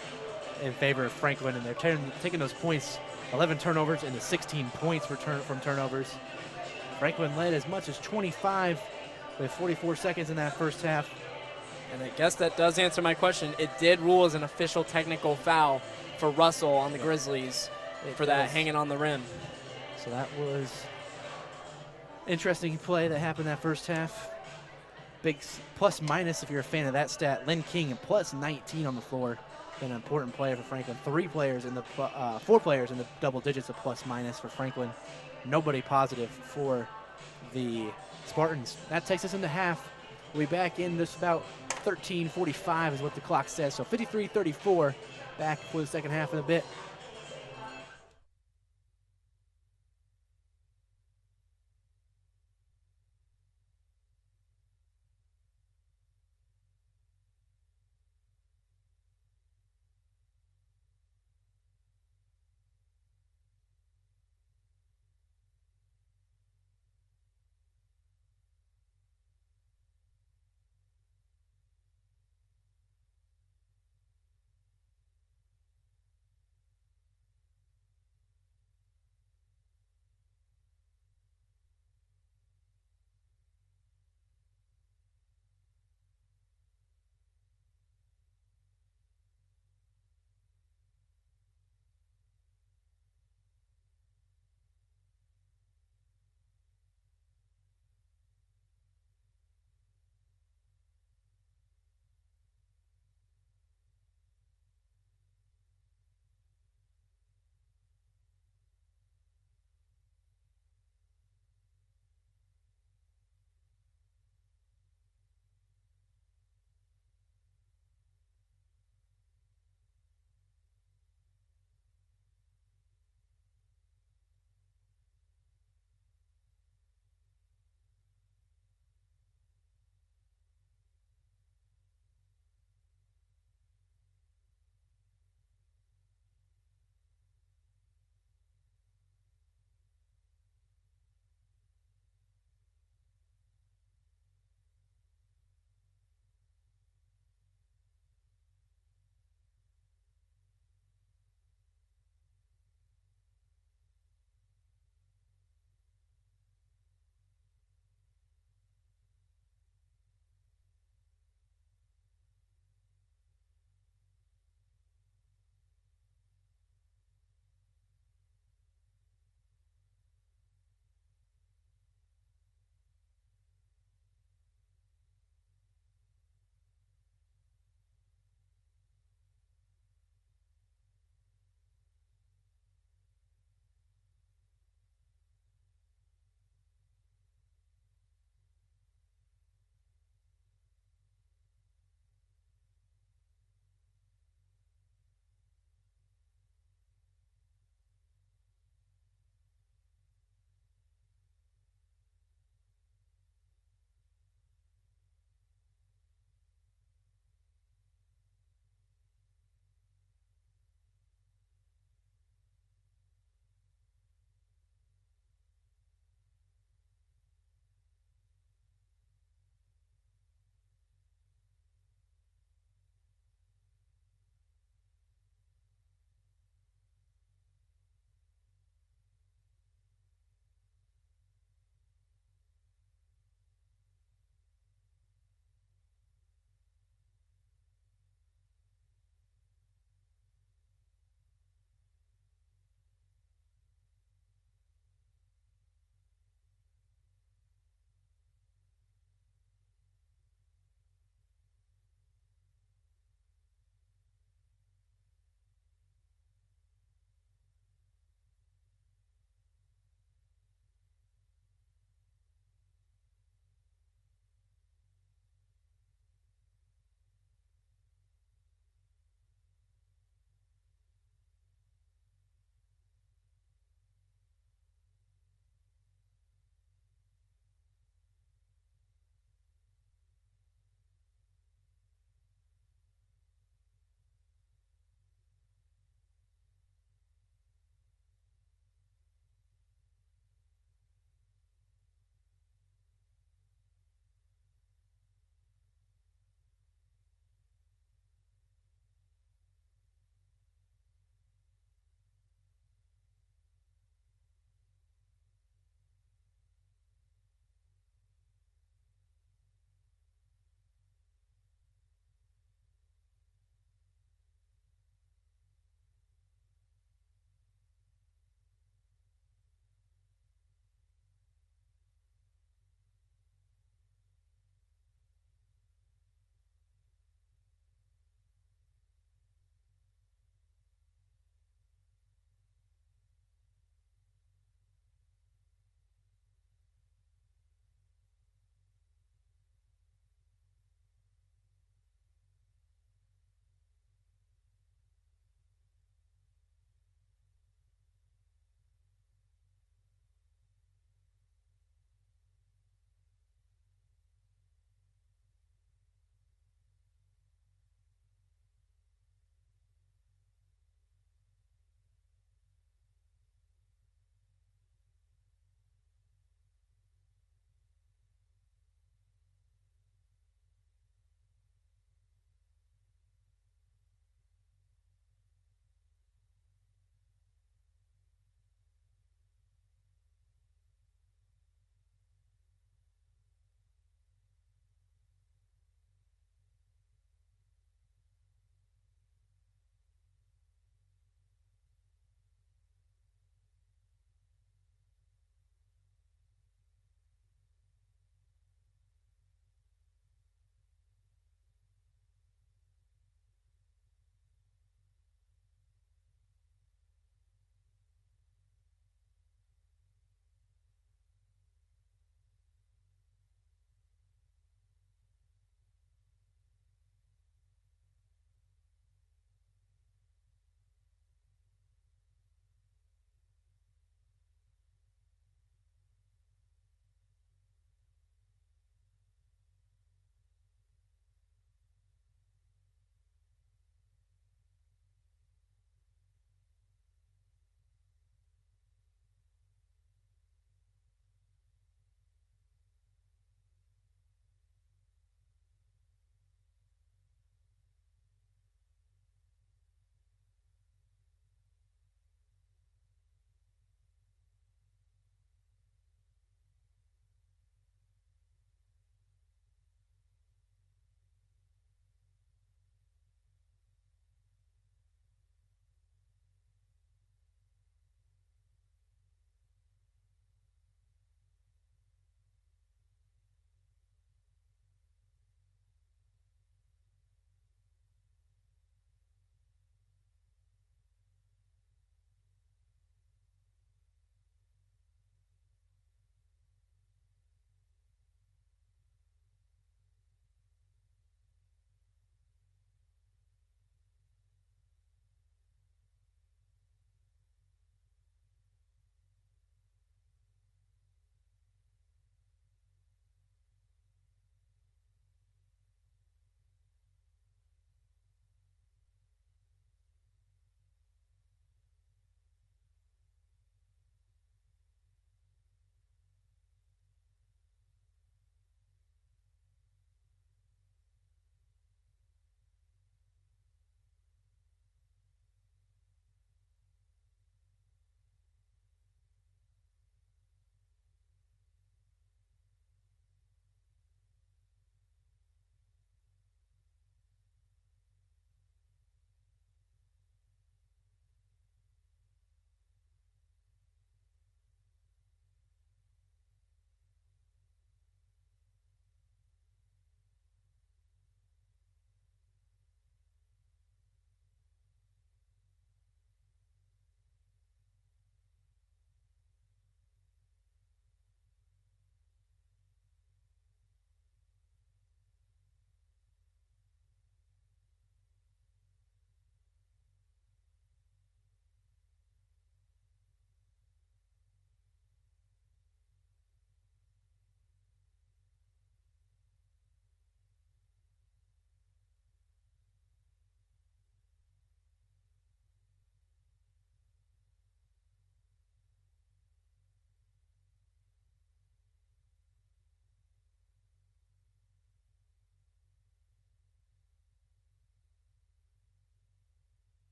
in favor of Franklin, and they're taking those points, 11 turnovers into 16 points from turnovers. Franklin led as much as 25 with 44 seconds in that first half. And I guess that does answer my question. It did rule as an official technical foul for Russell on the Grizzlies for that hanging on the rim. So that was interesting play that happened that first half. Big plus minus if you're a fan of that stat. Lynn King plus 19 on the floor. Been an important player for Franklin. 4 players in the double digits of plus minus for Franklin. Nobody positive for the Spartans. That takes us into half. We'll be back in this about 13:45 is what the clock says. So 53-34 back for the second half in a bit.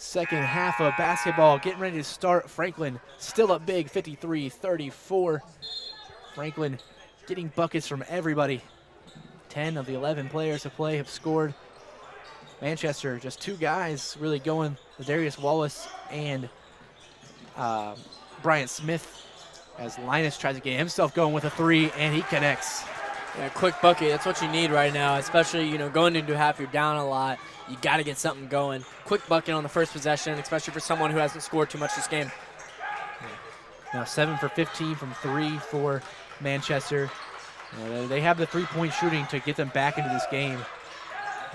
Second half of basketball getting ready to start. Franklin still up big, 53-34. Franklin getting buckets from everybody. 10 of the 11 players to play have scored. Manchester, just two guys really going, Darius Wallace and Bryant Smith, as Linus tries to get himself going with a three, and he connects. Yeah, quick bucket, that's what you need right now, especially, going into half, you're down a lot. You got to get something going. Quick bucket on the first possession, especially for someone who hasn't scored too much this game. Now 7 for 15 from 3 for Manchester. They have the three-point shooting to get them back into this game.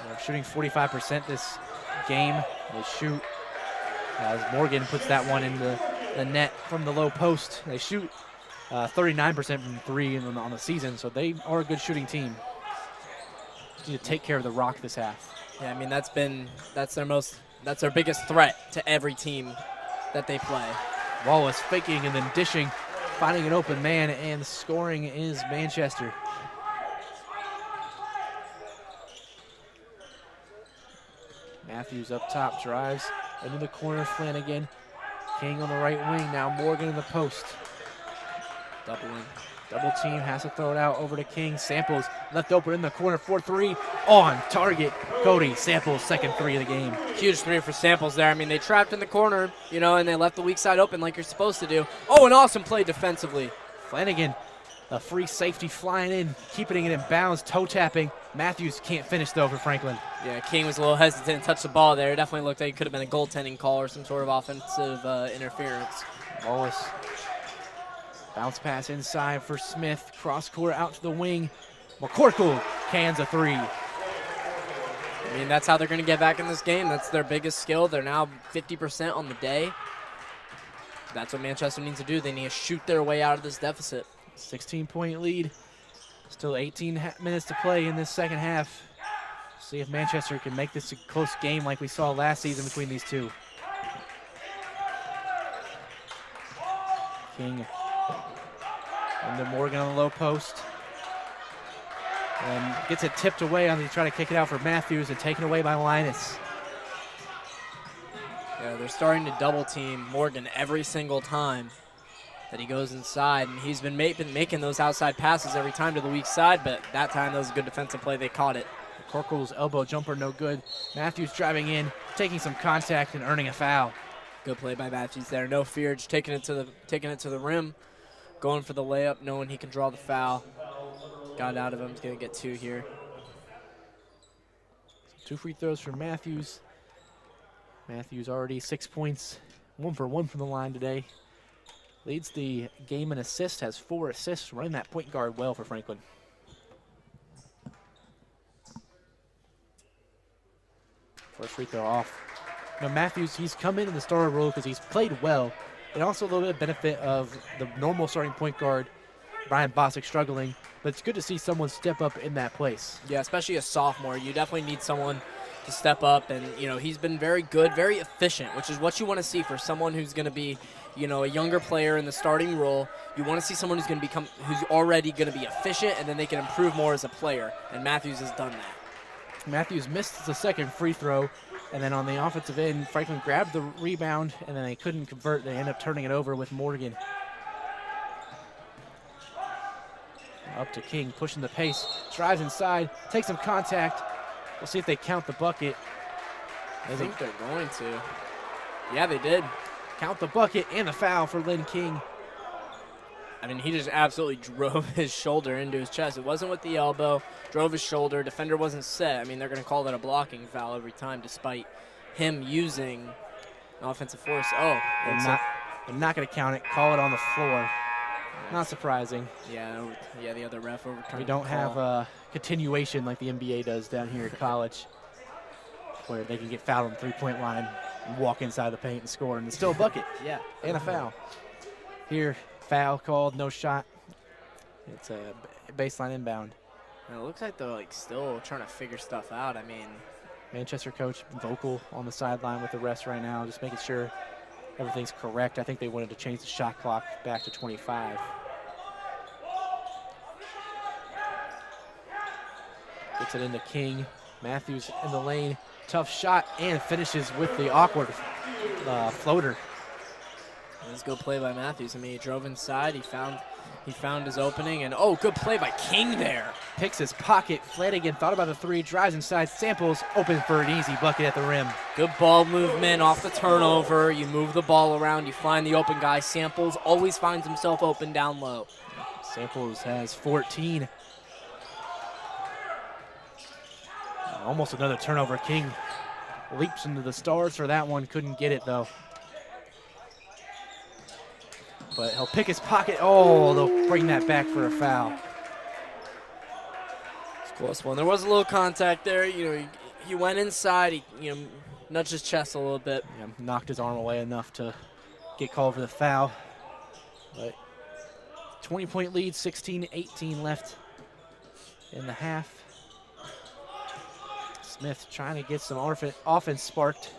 They're shooting 45% this game. They shoot as Morgan puts that one in the net from the low post. They shoot 39% from three on the season, so they are a good shooting team. Just need to take care of the rock this half. Yeah, I mean that's their biggest threat to every team that they play. Wallace faking and then dishing, finding an open man, and scoring is Manchester. Matthews up top, drives into the corner, Flanagan. King on the right wing, now Morgan in the post. Double team, has to throw it out over to King. Samples left open in the corner, 4-3 on target. Cody Samples, second three of the game. Huge three for Samples there. I mean, they trapped in the corner, and they left the weak side open like you're supposed to do. Oh, an awesome play defensively. Flanagan, a free safety flying in, keeping it in bounds, toe tapping. Matthews can't finish though for Franklin. Yeah, King was a little hesitant to touch the ball there. It definitely looked like it could have been a goaltending call or some sort of offensive interference. Wallace. Bounce pass inside for Smith. Cross court out to the wing. McCorkle cans a three. I mean, that's how they're going to get back in this game. That's their biggest skill. They're now 50% on the day. That's what Manchester needs to do. They need to shoot their way out of this deficit. 16-point lead. Still 18 minutes to play in this second half. See if Manchester can make this a close game like we saw last season between these two. King into Morgan on the low post. And gets it tipped away on the try to kick it out for Matthews and taken away by Linus. Yeah, they're starting to double team Morgan every single time that he goes inside, and he's been making those outside passes every time to the weak side, but that time that was a good defensive play. They caught it. Corkoral's elbow jumper no good. Matthews driving in, taking some contact and earning a foul. Good play by Matthews there. No fear, just taking it to the rim, going for the layup, knowing he can draw the foul. Got it out of him. He's going to get two here. 2 free throws for Matthews. Matthews already 6 points, 1 for 1 from the line today. Leads the game in assists, has 4 assists, running that point guard well for Franklin. First free throw off. Now Matthews, he's come in the starter role because he's played well, and also a little bit of benefit of the normal starting point guard, Brian Bosick, struggling. But it's good to see someone step up in that place. Yeah, especially a sophomore. You definitely need someone to step up, and he's been very good, very efficient, which is what you want to see for someone who's going to be, a younger player in the starting role. You want to see someone who's already going to be efficient, and then they can improve more as a player. And Matthews has done that. Matthews missed the second free throw, and then on the offensive end, Franklin grabbed the rebound, and then they couldn't convert. They end up turning it over with Morgan. Up to King, pushing the pace, drives inside, takes some contact. We'll see if they count the bucket. I think they're going to. Yeah, they did. Count the bucket and the foul for Lynn King. I mean, he just absolutely drove his shoulder into his chest. It wasn't with the elbow, drove his shoulder. Defender wasn't set. I mean, they're going to call that a blocking foul every time, despite him using an offensive force. Oh, they're not going to count it. Call it on the floor. Not surprising. Yeah, the other ref overturned. We don't have a continuation like the NBA does down here at college, where they can get fouled on the three-point line and walk inside the paint and score, and it's still a bucket. Yeah. And a foul. Here, foul called, no shot. It's a baseline inbound. And it looks like they're still trying to figure stuff out. I mean, Manchester coach vocal on the sideline with the refs right now, just making sure everything's correct. I think they wanted to change the shot clock back to 25. Gets it into King. Matthews in the lane. Tough shot and finishes with the awkward floater. Let's go play by Matthews. I mean, he drove inside. He found his opening, and oh, good play by King there. Picks his pocket. Flanagan thought about the three, drives inside. Samples open for an easy bucket at the rim. Good ball movement off the turnover. You move the ball around. You find the open guy. Samples always finds himself open down low. Samples has 14. Almost another turnover. King leaps into the stars for that one. Couldn't get it, though. But he'll pick his pocket. Oh, they'll bring that back for a foul. It's a close one. There was a little contact there. He went inside. He nudged his chest a little bit. Yeah, knocked his arm away enough to get called for the foul. But 20-point lead, 16-18 left in the half. Smith trying to get some offense sparked.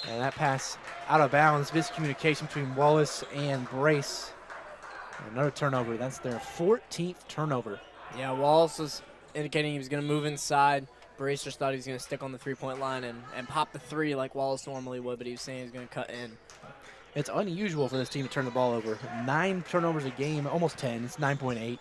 And that pass out of bounds. Miscommunication between Wallace and Brace. Another turnover. That's their 14th turnover. Yeah, Wallace was indicating he was going to move inside. Brace just thought he was going to stick on the three-point line and pop the three like Wallace normally would, but he was saying he was going to cut in. It's unusual for this team to turn the ball over. 9 turnovers a game, almost 10. It's 9.8.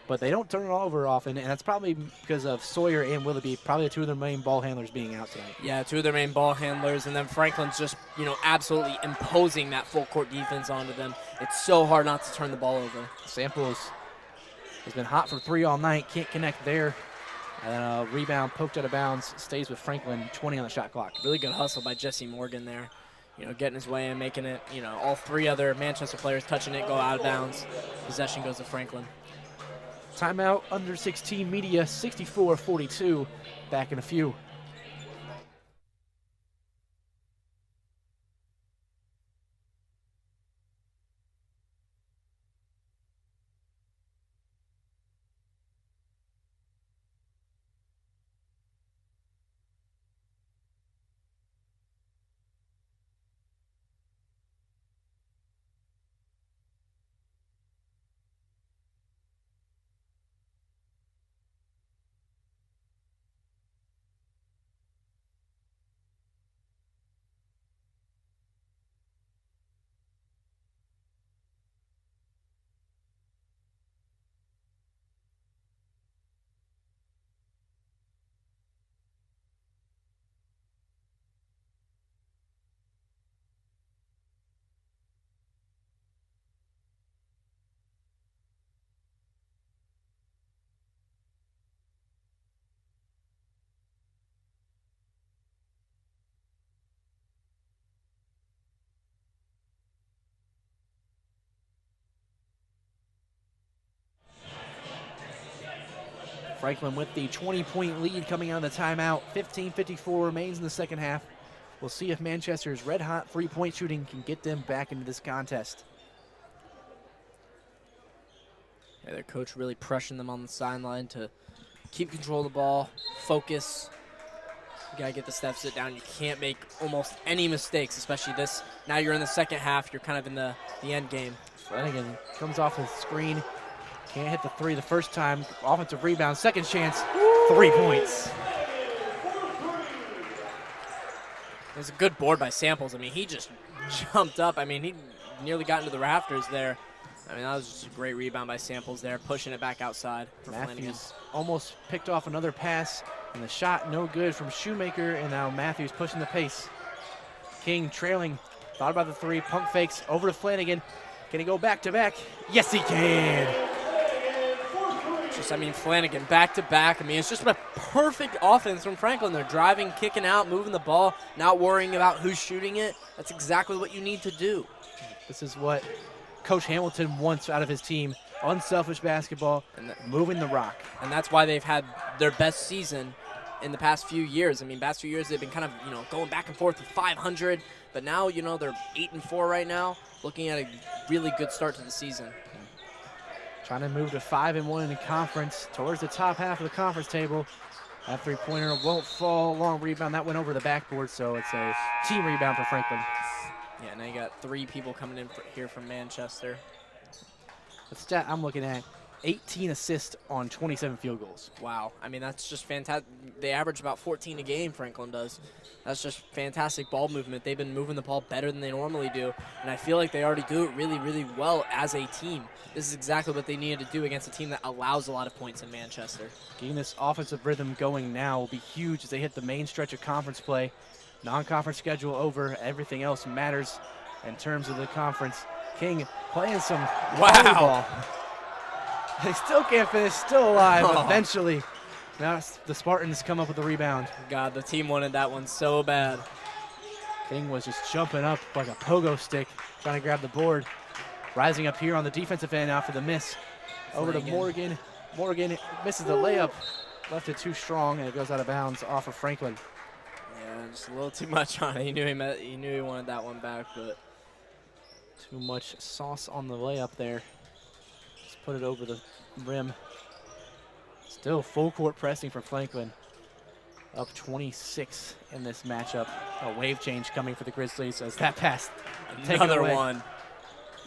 But they don't turn it over often, and that's probably because of Sawyer and Willoughby, probably two of their main ball handlers being out tonight. Yeah, two of their main ball handlers, and then Franklin's just, absolutely imposing that full-court defense onto them. It's so hard not to turn the ball over. Samples has been hot for three all night, can't connect there. And then a rebound poked out of bounds, stays with Franklin, 20 on the shot clock. Really good hustle by Jesse Morgan there. Getting his way and making it, all three other Manchester players touching it, go out of bounds. Possession goes to Franklin. Timeout, under 16 media, 64-42. Back in a few. Franklin with the 20-point lead coming out of the timeout. 15:54 remains in the second half. We'll see if Manchester's red-hot three-point shooting can get them back into this contest. Yeah, their coach really pressuring them on the sideline to keep control of the ball, focus. You got to get the step sit down. You can't make almost any mistakes, especially this. Now you're in the second half. You're kind of in the end game. Flanagan comes off his screen. Can't hit the three the first time. Offensive rebound, second chance, 3 points. It was a good board by Samples. I mean, he just jumped up. I mean, he nearly got into the rafters there. I mean, that was just a great rebound by Samples there, pushing it back outside for Flanagan. Matthews almost picked off another pass, and the shot no good from Shoemaker, and now Matthews pushing the pace. King trailing, thought about the three, pump fakes over to Flanagan. Can he go back-to-back? Yes, he can. Flanagan back-to-back. I mean, it's just a perfect offense from Franklin. They're driving, kicking out, moving the ball, not worrying about who's shooting it. That's exactly what you need to do. This is what Coach Hamilton wants out of his team. Unselfish basketball, moving the rock. And that's why they've had their best season in the past few years. I mean, past few years they've been kind of, going back and forth with 500. But now, they're 8-4 right now, looking at a really good start to the season. Trying to move to 5-1 in the conference, towards the top half of the conference table. That three-pointer won't fall. Long rebound. That went over the backboard, so it's a team rebound for Franklin. Yeah, now you got 3 people coming in here from Manchester. The stat I'm looking at, 18 assists on 27 field goals. Wow. I mean, that's just fantastic. They average about 14 a game, Franklin does. That's just fantastic ball movement. They've been moving the ball better than they normally do, and I feel like they already do it really, really well as a team. This is exactly what they needed to do against a team that allows a lot of points in Manchester. Getting this offensive rhythm going now will be huge as they hit the main stretch of conference play. Non-conference schedule over. Everything else matters in terms of the conference. King playing some volleyball. They still can't finish, still alive, eventually. Now the Spartans come up with a rebound. God, the team wanted that one so bad. King was just jumping up like a pogo stick, trying to grab the board. Rising up here on the defensive end after the miss. Over to Morgan. Morgan misses the layup. Left it too strong, and it goes out of bounds off of Franklin. Yeah, just a little too much on it. He knew he wanted that one back, but too much sauce on the layup there. Just put it over the rim. Still full court pressing for Franklin. Up 26 in this matchup. A wave change coming for the Grizzlies as that pass. Another one.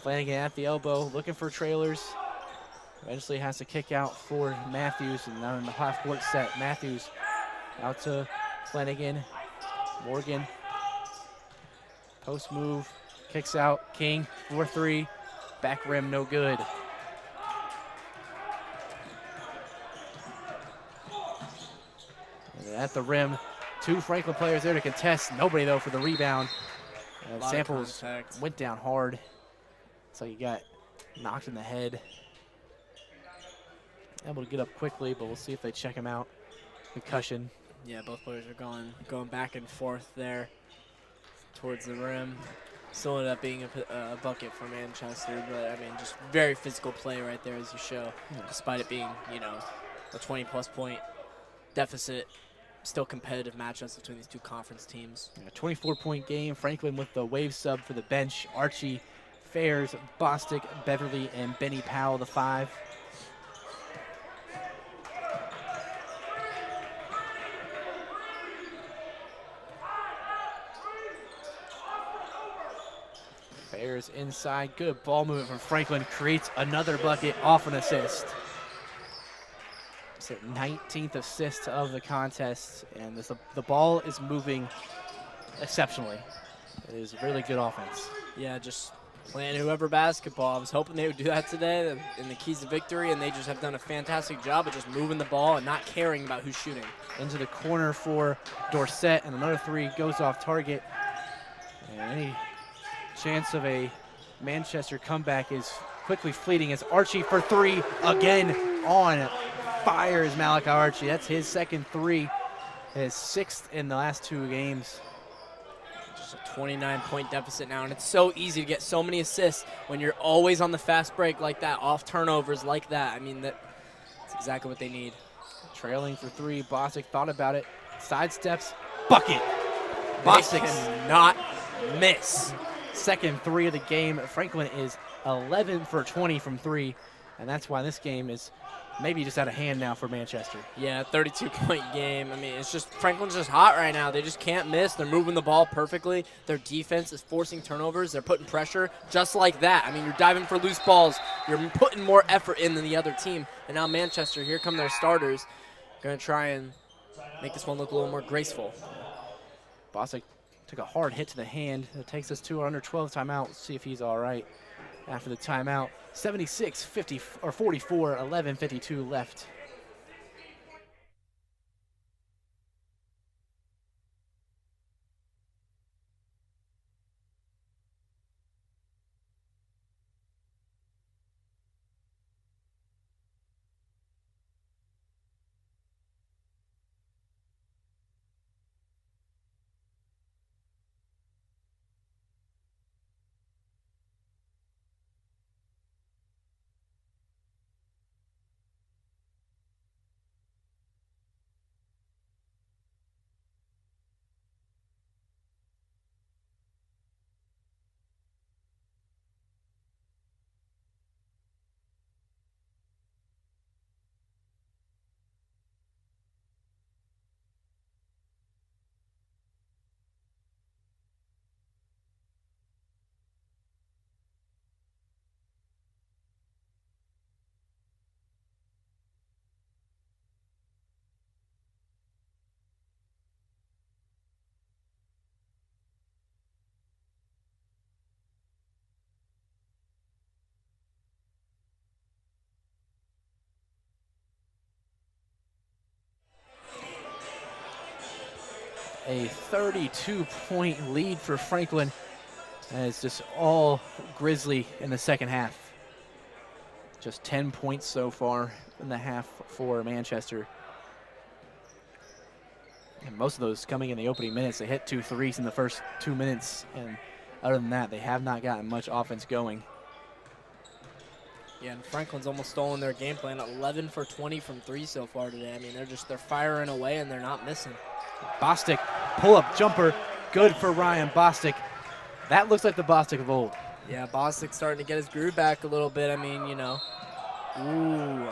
Flanagan at the elbow, looking for trailers. Eventually has to kick out for Matthews, and now in the half court set. Matthews out to Flanagan. Morgan. Post move. Kicks out. King 4-3. Back rim, no good. And at the rim, two Franklin players there to contest. Nobody, though, for the rebound. Samples went down hard. So you got knocked in the head. Able to get up quickly, but we'll see if they check him out. Concussion. Yeah, both players are going back and forth there towards the rim. Still ended up being a bucket for Manchester, but I mean, just very physical play right there as you show. Despite it being, you know, a 20-plus point deficit, still competitive matchups between these two conference teams. A 24-point game. Franklin with the wave sub for the bench. Archie, Fairs, Bostic, Beverly, and Benny Powell, the 5. Fairs inside, good ball movement from Franklin, creates another bucket off an assist. It's their 19th assist of the contest, and the ball is moving exceptionally. It is really good offense. Yeah, just playing whoever basketball. I was hoping they would do that today in the keys to victory, and they just have done a fantastic job of just moving the ball and not caring about who's shooting. Into the corner for Dorsett, and another 3 goes off target. And any chance of a Manchester comeback is quickly fleeting as Archie for 3 again on fire is Malachi Archie. That's his second 3, his 6th in the last 2 games. Just a 29-point deficit now, and it's so easy to get so many assists when you're always on the fast break like that, off turnovers like that. I mean, that's exactly what they need. Trailing for 3, Bostic thought about it, sidesteps, bucket. Bostic cannot miss. Second 3 of the game. Franklin is 11 for 20 from 3, and that's why this game is maybe just out of hand now for Manchester. Yeah, 32-point game. I mean, it's just Franklin's just hot right now. They just can't miss. They're moving the ball perfectly. Their defense is forcing turnovers. They're putting pressure just like that. I mean, you're diving for loose balls. You're putting more effort in than the other team. And now Manchester, here come their starters, going to try and make this one look a little more graceful. Bostic took a hard hit to the hand. That takes us to our under 12 timeout. Let's see if he's all right after the timeout. 76-50 or 44, 11:52 left. a 32-point lead for Franklin. And it's just all Grizzly in the second half. Just 10 points so far in the half for Manchester. And most of those coming in the opening minutes. They hit 2 threes in the first 2 minutes. And other than that, they have not gotten much offense going. Yeah, and Franklin's almost stolen their game plan. 11 for 20 from 3 so far today. I mean, they're firing away and they're not missing. Bostic, pull-up jumper, good for Ryan Bostic. That looks like the Bostic of old. Yeah, Bostic's starting to get his groove back a little bit. I mean, you know. Ooh.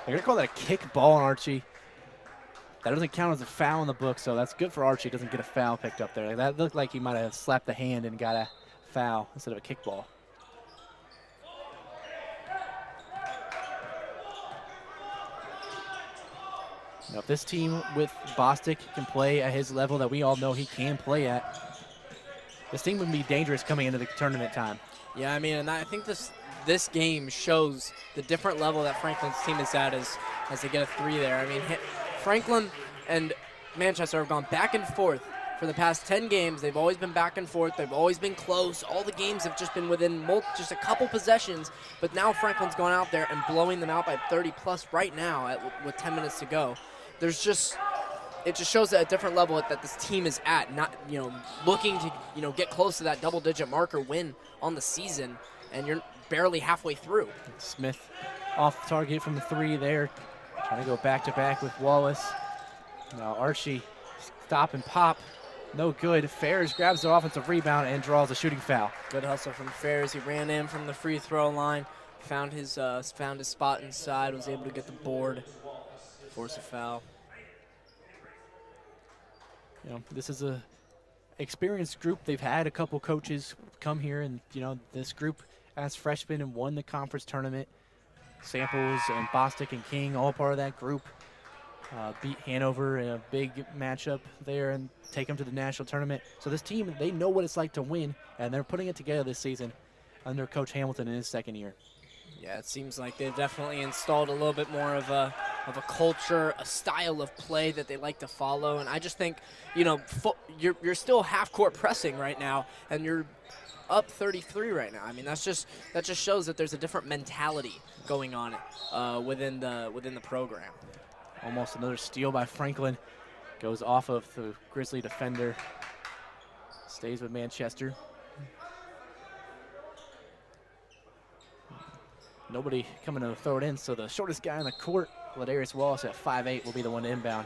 They're going to call that a kick ball on Archie. That doesn't count as a foul in the book, so that's good for Archie. Doesn't get a foul picked up there. That looked like he might have slapped the hand and got a foul instead of a kick ball. Now, if this team with Bostic can play at his level that we all know he can play at, this team would be dangerous coming into the tournament time. Yeah, I mean, and I think this game shows the different level that Franklin's team is at as they get a 3 there. I mean, Franklin and Manchester have gone back and forth for the past 10 games. They've always been back and forth. They've always been close. All the games have just been within just a couple possessions. But now Franklin's going out there and blowing them out by 30-plus right now with 10 minutes to go. It just shows at a different level that this team is at, not, you know, looking to, you know, get close to that double-digit marker win on the season, and you're barely halfway through. Smith off target from the 3 there, trying to go back-to-back with Wallace. Now Archie, stop and pop, no good. Ferris grabs the offensive rebound and draws a shooting foul. Good hustle from Ferris. He ran in from the free throw line, found his spot inside, was able to get the board, force a foul. You know, this is a experienced group. They've had a couple coaches come here, and, you know, this group as freshmen and won the conference tournament. Samples and Bostic and King, all part of that group. Beat Hanover in a big matchup there and take them to the national tournament. So this team, they know what it's like to win, and they're putting it together this season under Coach Hamilton in his second year. Yeah, it seems like they've definitely installed a little bit more of a culture, a style of play that they like to follow. And I just think, you know, you're still half-court pressing right now, and you're up 33 right now. I mean, that just shows that there's a different mentality going on within the program. Almost another steal by Franklin. Goes off of the Grizzly defender. Stays with Manchester. Nobody coming to throw it in, so the shortest guy on the court, Ladarius Wallace at 5'8", will be the one to inbound.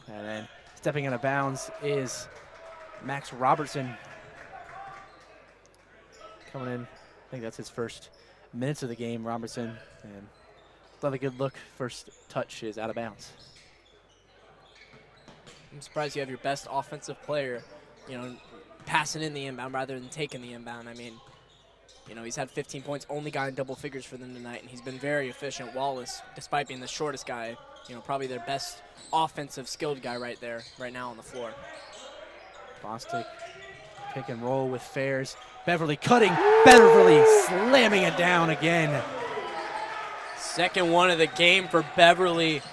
And then stepping out of bounds is Max Robertson. Coming in, I think that's his first minutes of the game, Robertson. And another good look, first touch is out of bounds. I'm surprised you have your best offensive player, you know, passing in the inbound rather than taking the inbound. I mean, you know, he's had 15 points, only got in double figures for them tonight, and he's been very efficient. Wallace, despite being the shortest guy, you know, probably their best offensive skilled guy right there, right now on the floor. Bostic, pick and roll with Fairs. Beverly cutting, Beverly slamming it down again. Second one of the game for Beverly,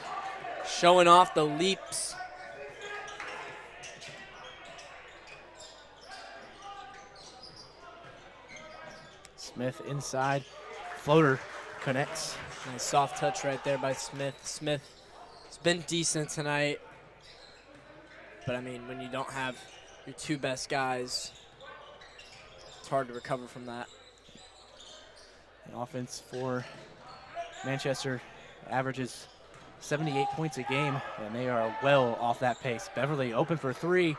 showing off the leaps. Smith inside, floater connects. Nice soft touch right there by Smith. Smith has been decent tonight, but I mean, when you don't have your 2 best guys, it's hard to recover from that. The offense for Manchester averages 78 points a game, and they are well off that pace. Beverly open for 3,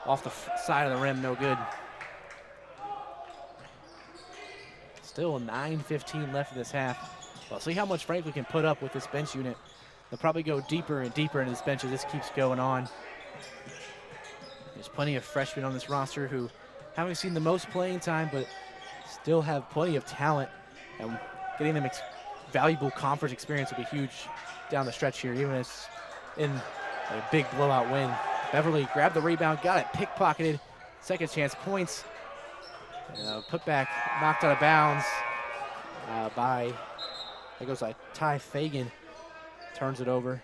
off the side of the rim, no good. Still 9:15 left in this half. Well, see how much Franklin can put up with this bench unit. They'll probably go deeper and deeper into this bench as this keeps going on. There's plenty of freshmen on this roster who haven't seen the most playing time, but still have plenty of talent. And getting them valuable conference experience will be huge down the stretch here, even as in a big blowout win. Beverly grabbed the rebound, got it pickpocketed. Second chance points. Put back, knocked out of bounds by, there goes Ty Fagan, turns it over.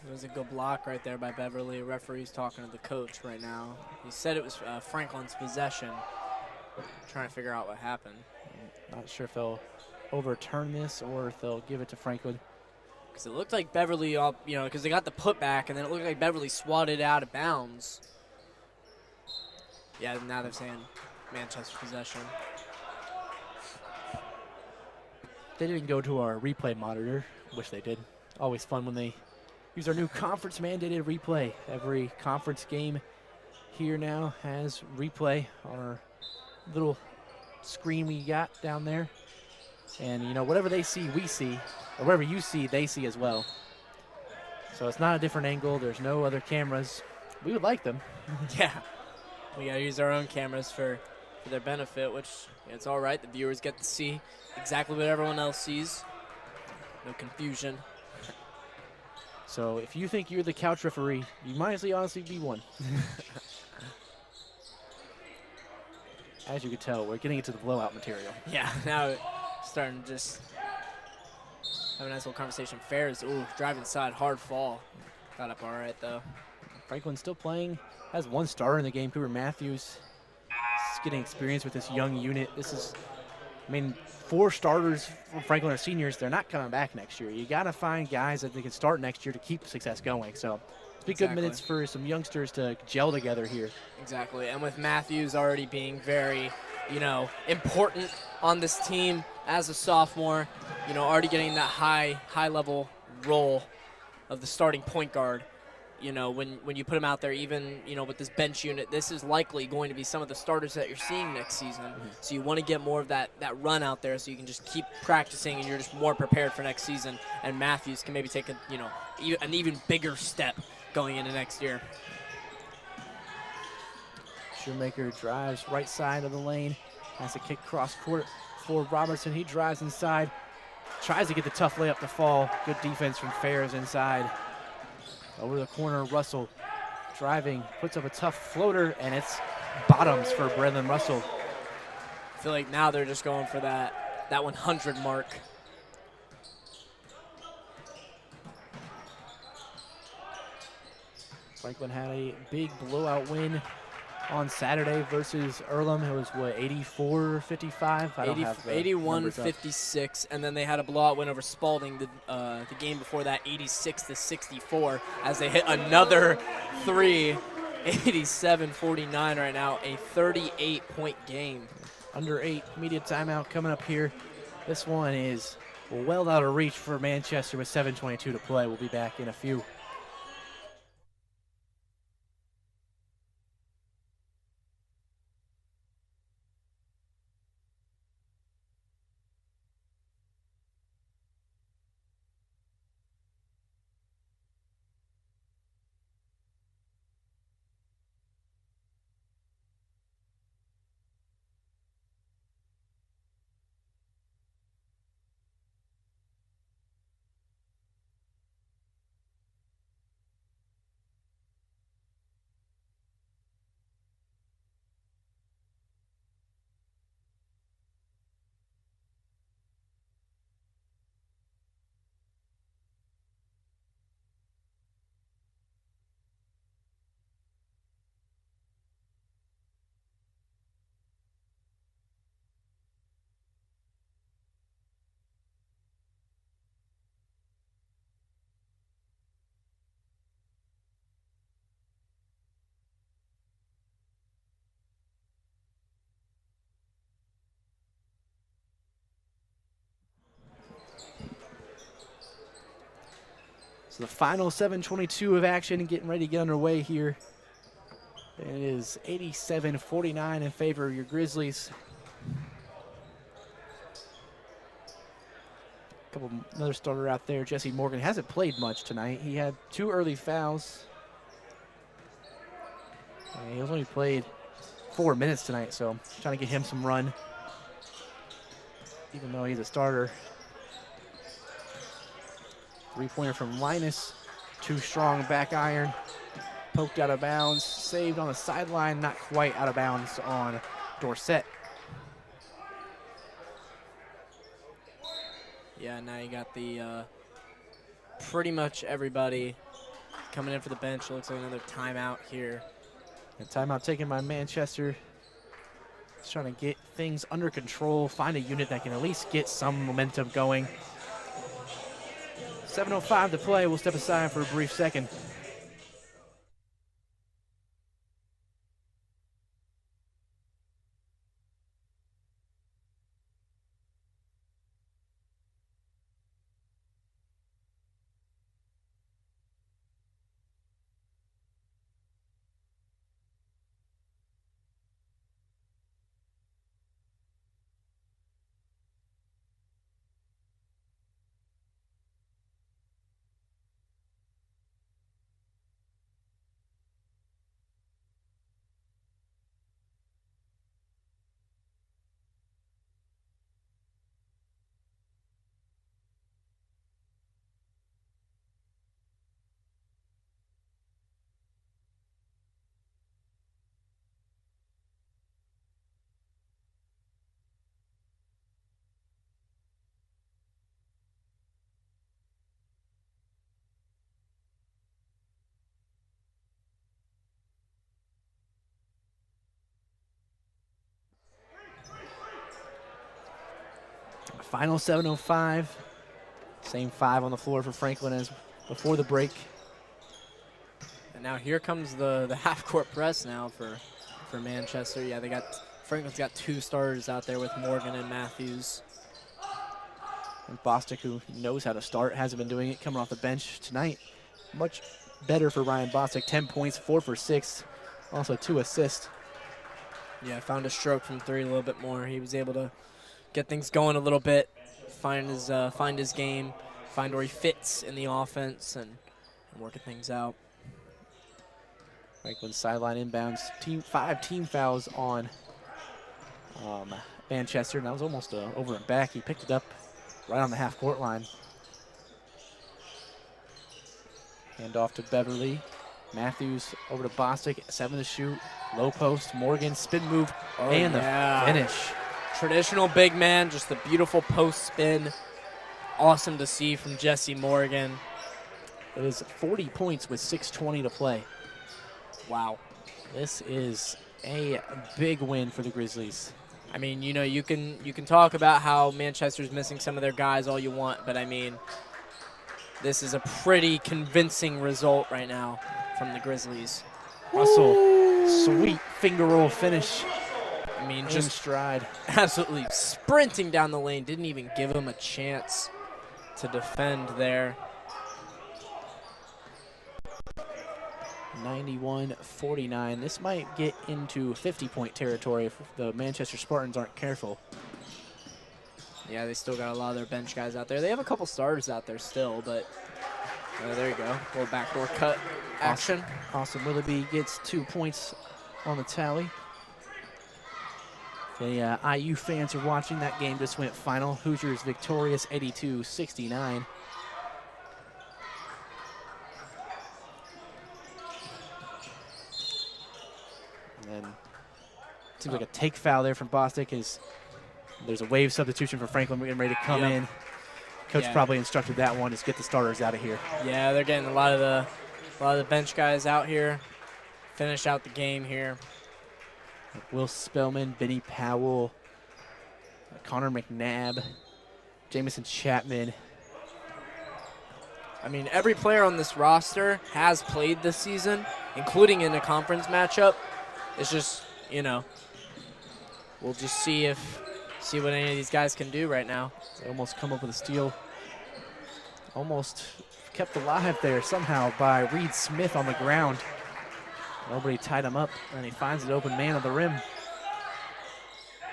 It was a good block right there by Beverly. Referee's talking to the coach right now. He said it was Franklin's possession. Trying to figure out what happened. Not sure if they'll overturn this or if they'll give it to Franklin. Because it looked like Beverly, because they got the putback, and then it looked like Beverly swatted out of bounds. Yeah, now they're saying Manchester possession. They didn't go to our replay monitor. Wish they did. Always fun when they use our new conference-mandated replay. Every conference game here now has replay on our little screen we got down there. And, you know, whatever they see, we see. Or whatever you see, they see as well. So it's not a different angle. There's no other cameras. We would like them. Yeah. We got to use our own cameras for their benefit, which it's all right. The viewers get to see exactly what everyone else sees. No confusion. So if you think you're the couch referee, you might as well honestly be one. As you can tell, we're getting into the blowout material. Yeah, now starting to just have a nice little conversation. Ferris, driving side, hard fall. Got up all right, though. Franklin's still playing, has one starter in the game. Cooper Matthews is getting experience with this young unit. This is, 4 starters for Franklin are seniors. They're not coming back next year. You got to find guys that they can start next year to keep the success going. So it's be good minutes for some youngsters to gel together here. Exactly, and with Matthews already being very, important on this team as a sophomore, already getting that high-level role of the starting point guard. When you put him out there, even, with this bench unit, this is likely going to be some of the starters that you're seeing next season. Mm-hmm. So you want to get more of that run out there so you can just keep practicing and you're just more prepared for next season. And Matthews can maybe take an even bigger step going into next year. Shoemaker drives right side of the lane, has a kick cross court for Robertson. He drives inside, tries to get the tough layup to fall. Good defense from Ferris inside. Over the corner, Russell driving, puts up a tough floater, and it's bottoms for Brendan Russell. I feel like now they're just going for that 100 mark. Franklin had a big blowout win on Saturday versus Earlham. It was, 84-55? 81-56, and then they had a blowout win over Spalding the game before that, 86-64, as they hit another 3, 87-49 right now, a 38-point game. Under 8, immediate timeout coming up here. This one is well out of reach for Manchester with 7:22 to play. We'll be back in a few. So the final 7:22 of action, getting ready to get underway here. It is 87-49 in favor of your Grizzlies. Another starter out there, Jesse Morgan, hasn't played much tonight. He had 2 early fouls. And he only played 4 minutes tonight, so trying to get him some run, even though he's a starter. 3-pointer from Linus, too strong back iron, poked out of bounds, saved on the sideline, not quite out of bounds on Dorsett. Yeah, now you got the pretty much everybody coming in for the bench. It looks like another timeout here. And timeout taken by Manchester. Just trying to get things under control, find a unit that can at least get some momentum going. 7:05 to play. We'll step aside for a brief second. Final 7:05. Same 5 on the floor for Franklin as before the break. And now here comes the half-court press now for Manchester. Yeah, Franklin's got 2 starters out there with Morgan and Matthews. And Bostic, who knows how to start, hasn't been doing it, coming off the bench tonight. Much better for Ryan Bostic. 10 points, 4 for 6. Also 2 assists. Yeah, found a stroke from 3 a little bit more. He was able to get things going a little bit, find his game, find where he fits in the offense, and working things out. Franklin sideline inbounds. 5 team fouls on Manchester, and that was almost over and back. He picked it up right on the half-court line. Hand off to Beverly. Matthews over to Bostic, 7 to shoot. Low post, Morgan, spin move, and the finish. Traditional big man, just a beautiful post spin. Awesome to see from Jesse Morgan. It is 40 points with 6:20 to play. Wow. This is a big win for the Grizzlies. I mean, you know, you can talk about how Manchester's missing some of their guys all you want, but I mean, this is a pretty convincing result right now from the Grizzlies. Russell, sweet finger roll finish. I mean, in just stride. Absolutely sprinting down the lane. Didn't even give him a chance to defend there. 91-49. This might get into 50-point territory if the Manchester Spartans aren't careful. Yeah, they still got a lot of their bench guys out there. They have a couple starters out there still, but there you go. A little backdoor cut action. Austin Willoughby gets 2 points on the tally. The IU fans are watching. That game just went final. Hoosiers victorious 82-69. And then seems like a take foul there from Bostic. There's a wave substitution for Franklin getting ready to come in. Coach probably instructed that one, is get the starters out of here. Yeah, they're getting a lot of the bench guys out here. Finish out the game here. Will Spellman, Benny Powell, Connor McNabb, Jamison Chapman. I mean, every player on this roster has played this season, including in a conference matchup. It's just, you know, we'll just see what any of these guys can do right now. They almost come up with a steal. Almost kept alive there somehow by Reed Smith on the ground. Nobody tied him up, and he finds an open man on the rim.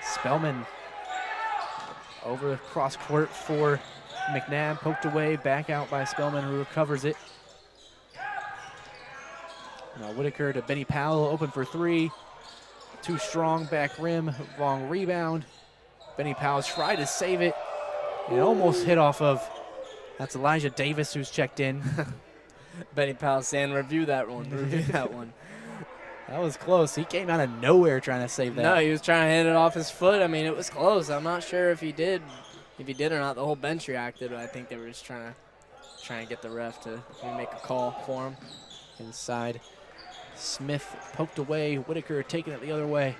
Spellman over the cross court for McNabb, poked away, back out by Spellman, who recovers it. Now Whitaker to Benny Powell, open for 3. Too strong, back rim, long rebound. Benny Powell tried to save it. It almost hit off of, that's Elijah Davis who's checked in. Benny Powell saying, review that one. That was close. He came out of nowhere trying to save that. No, he was trying to hit it off his foot. I mean, it was close. I'm not sure if he did or not. The whole bench reacted, but I think they were just trying to get the ref to make a call for him. inside. Smith poked away. Whitaker taking it the other way.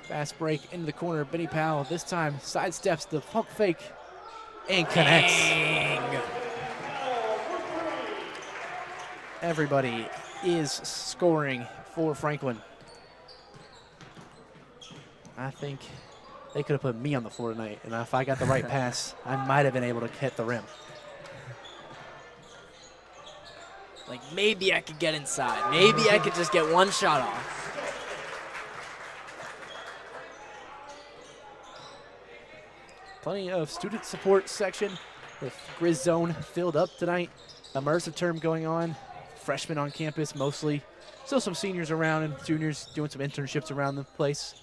Fast break into the corner. Benny Powell this time sidesteps the pump fake and connects. Dang. Everybody is scoring for Franklin. I think they could have put me on the floor tonight, and if I got the right pass, I might have been able to hit the rim. Like, maybe I could get inside. Maybe I could just get one shot off. Plenty of student support section with Grizz Zone filled up tonight. Immersive term going on. Freshmen on campus mostly. Still some seniors around and juniors doing some internships around the place.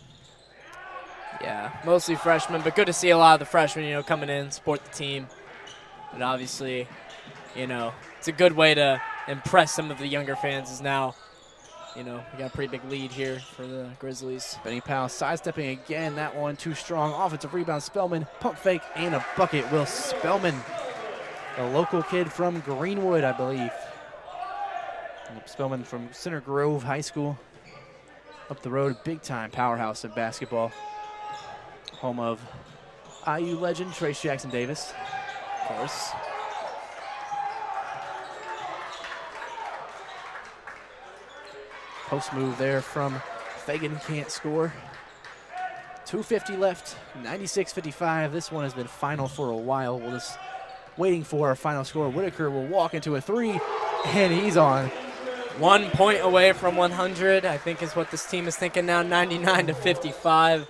Yeah, mostly freshmen, but good to see a lot of the freshmen, you know, coming in, support the team. And obviously, you know, it's a good way to impress some of the younger fans is now, you know, we got a pretty big lead here for the Grizzlies. Benny Powell sidestepping again. That one too strong. Offensive rebound, Spellman. Pump fake and a bucket. Will Spellman, a local kid from Greenwood, I believe. Spellman from Center Grove High School. Up the road, big-time powerhouse in basketball. Home of IU legend Trace Jackson Davis. Of course. Post move there from Fagan, can't score. 2:50 left, 96-55. This one has been final for a while. We're just waiting for our final score. Whitaker will walk into a three, and he's on. 1 point away from 100, I think is what this team is thinking now, 99-55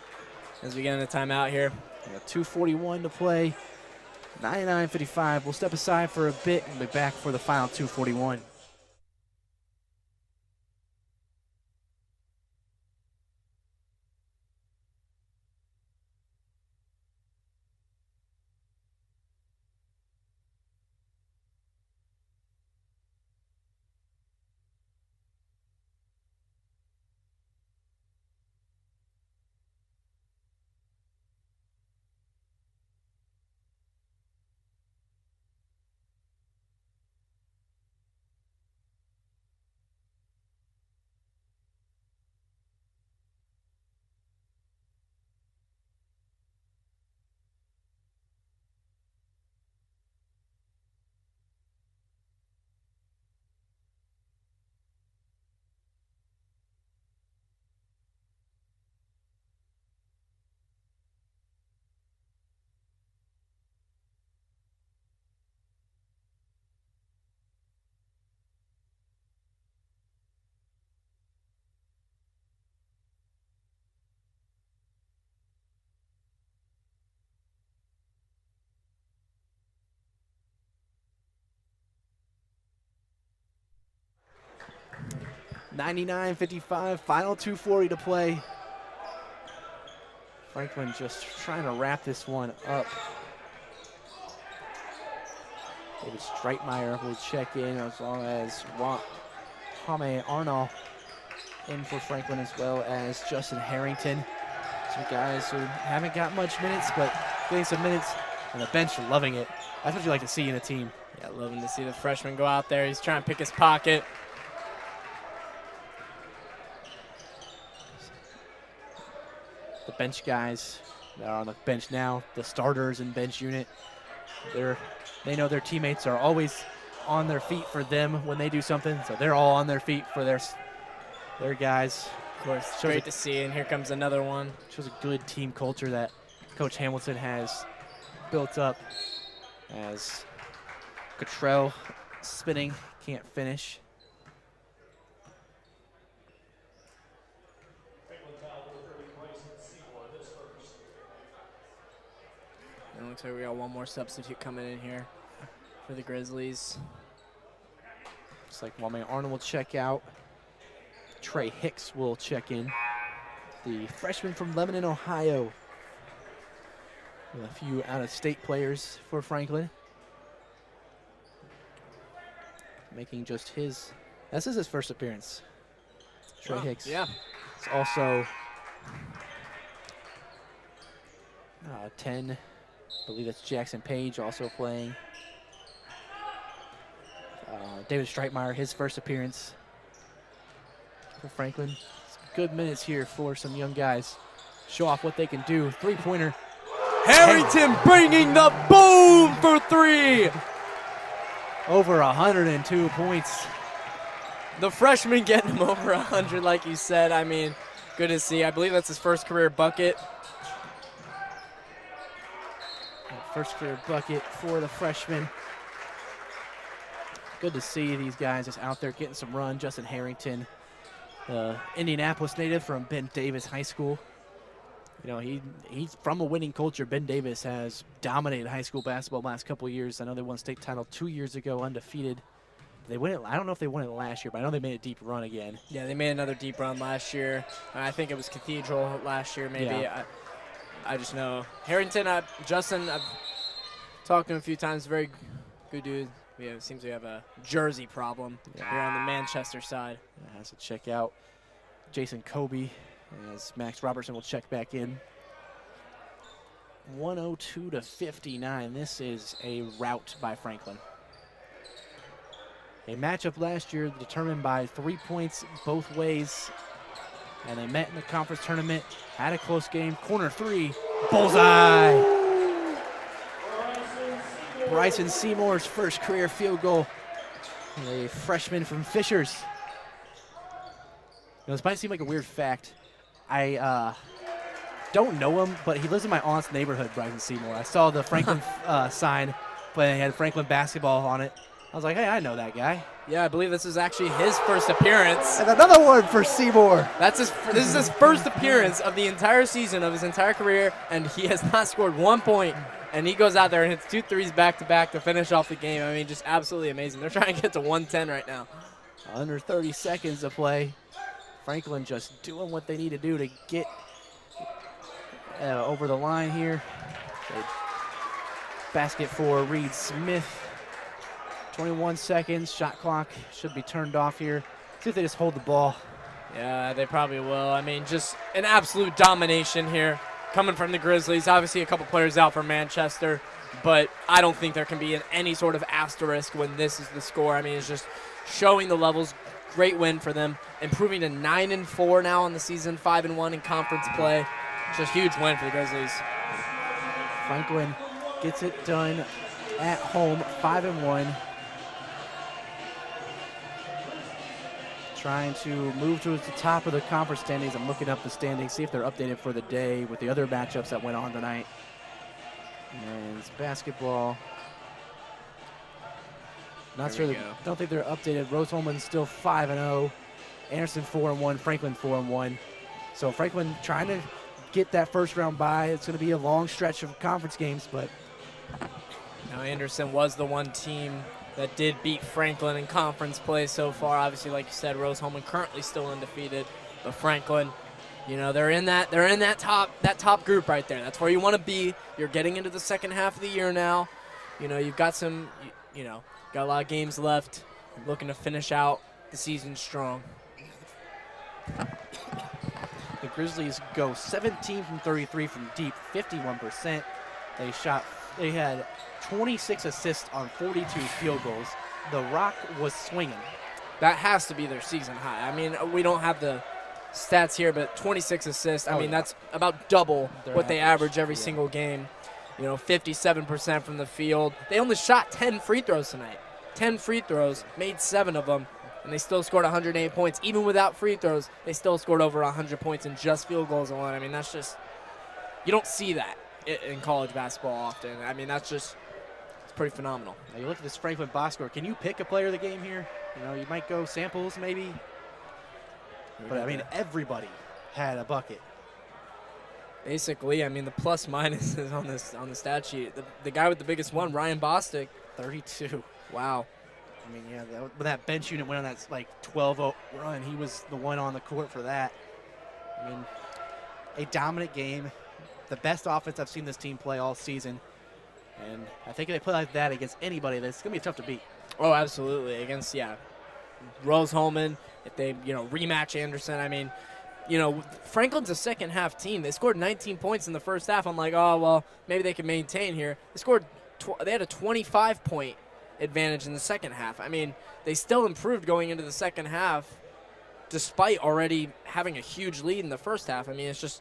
as we get into timeout here. We got 2:41 to play, 99-55. We'll step aside for a bit and be back for the final 2:41. $99-55, final 2:40 to play. Franklin just trying to wrap this one up. David Streitmeyer will check in, as well as Hame Arnold in for Franklin, as well as Justin Harrington. Some guys who haven't got much minutes, but getting some minutes, and the bench loving it. That's what you like to see in a team. Yeah, loving to see the freshman go out there. He's trying to pick his pocket. The bench guys that are on the bench now, the starters and bench unit, they know their teammates are always on their feet for them when they do something, so they're all on their feet for their guys. Of course, it's great to see, and here comes another one. Shows a good team culture that Coach Hamilton has built up, as Cottrell spinning, can't finish. It looks like we got one more substitute coming in here for the Grizzlies. Looks like Wame Arnold will check out. Trey Hicks will check in. The freshman from Lebanon, Ohio. With a few out-of-state players for Franklin. Making just this is his first appearance. Trey Hicks. Yeah. It's also 10. I believe that's Jackson Page also playing. David Streitmeyer, his first appearance for Franklin. Some good minutes here for some young guys. Show off what they can do. Three-pointer. Harrington bringing the boom for three. Over 102 points. The freshman getting him over 100, like you said. I mean, good to see. I believe that's his first career bucket. First career bucket for the freshman. Good to see these guys just out there getting some run. Justin Harrington, Indianapolis native from Ben Davis High School. You know, he's from a winning culture. Ben Davis has dominated high school basketball the last couple of years. I know they won state title 2 years ago, undefeated. They win it. I don't know if they won it last year, but I know they made a deep run again. Yeah, they made another deep run last year. I think it was Cathedral last year, maybe. Yeah. I just know Harrington. Justin, I've talked to him a few times. Very good dude. It seems we have a jersey problem here on the Manchester side. Has to check out Jason Kobe as Max Robertson will check back in. 102 to 59. This is a rout by Franklin. A matchup last year determined by 3 points both ways. And they met in the conference tournament, had a close game. Corner three, bullseye. Bryson Seymour's first career field goal. A freshman from Fishers. Now, this might seem like a weird fact. I don't know him, but he lives in my aunt's neighborhood, Bryson Seymour. I saw the Franklin sign, but it had Franklin basketball on it. I was like, hey, I know that guy. Yeah, I believe this is actually his first appearance. And another one for Seymour. This is his first appearance of the entire season, of his entire career, and he has not scored 1 point. And he goes out there and hits 2 threes back-to-back to finish off the game. I mean, just absolutely amazing. They're trying to get to 110 right now. Under 30 seconds to play. Franklin just doing what they need to do to get over the line here. Basket for Reed Smith. 21 seconds. Shot clock should be turned off here. See if they just hold the ball. Yeah, they probably will. I mean, just an absolute domination here coming from the Grizzlies. Obviously, a couple players out for Manchester, but I don't think there can be any sort of asterisk when this is the score. I mean, it's just showing the levels. Great win for them. Improving to 9-4 now on the season, 5-1 in conference play. Just a huge win for the Grizzlies. Franklin gets it done at home, 5-1. Trying to move towards the top of the conference standings. I'm looking up the standings, see if they're updated for the day with the other matchups that went on tonight. Men's basketball. Not sure. Don't think they're updated. Rose-Hulman's still 5-0. Anderson 4-1. Franklin 4-1. So Franklin trying to get that first round bye. It's going to be a long stretch of conference games, but now Anderson was the one team that did beat Franklin in conference play so far. Obviously, like you said, Rose-Hulman currently still undefeated, but Franklin, you know, they're in that top group right there. That's where you want to be. You're getting into the second half of the year now. You know, you've got some, got a lot of games left. Looking to finish out the season strong. The Grizzlies go 17 from 33 from deep, 51%. They had 26 assists on 42 field goals. The Rock was swinging. That has to be their season high. I mean, we don't have the stats here, but 26 assists, I mean, that's about double what they average every single game. 57% from the field. They only shot 10 free throws tonight. 10 free throws, made 7 of them, and they still scored 108 points. Even without free throws, they still scored over 100 points in just field goals alone. I mean, that's just, you don't see that in college basketball often. I mean, it's pretty phenomenal. Now you look at this Franklin box score. Can you pick a player of the game here? You might go samples maybe. But, I mean, everybody had a bucket. Basically, I mean, the plus minus is on the stat sheet. The guy with the biggest one, Ryan Bostic, 32. Wow. I mean, yeah, when that bench unit went on that 12-0 run, he was the one on the court for that. I mean, a dominant game. The best offense I've seen this team play all season. And I think if they play like that against anybody, that's going to be tough to beat. Oh, absolutely. Against, Rose-Hulman, if they, rematch Anderson. I mean, Franklin's a second-half team. They scored 19 points in the first half. I'm like, oh, well, maybe they can maintain here. They had a 25-point advantage in the second half. I mean, they still improved going into the second half despite already having a huge lead in the first half. I mean, it's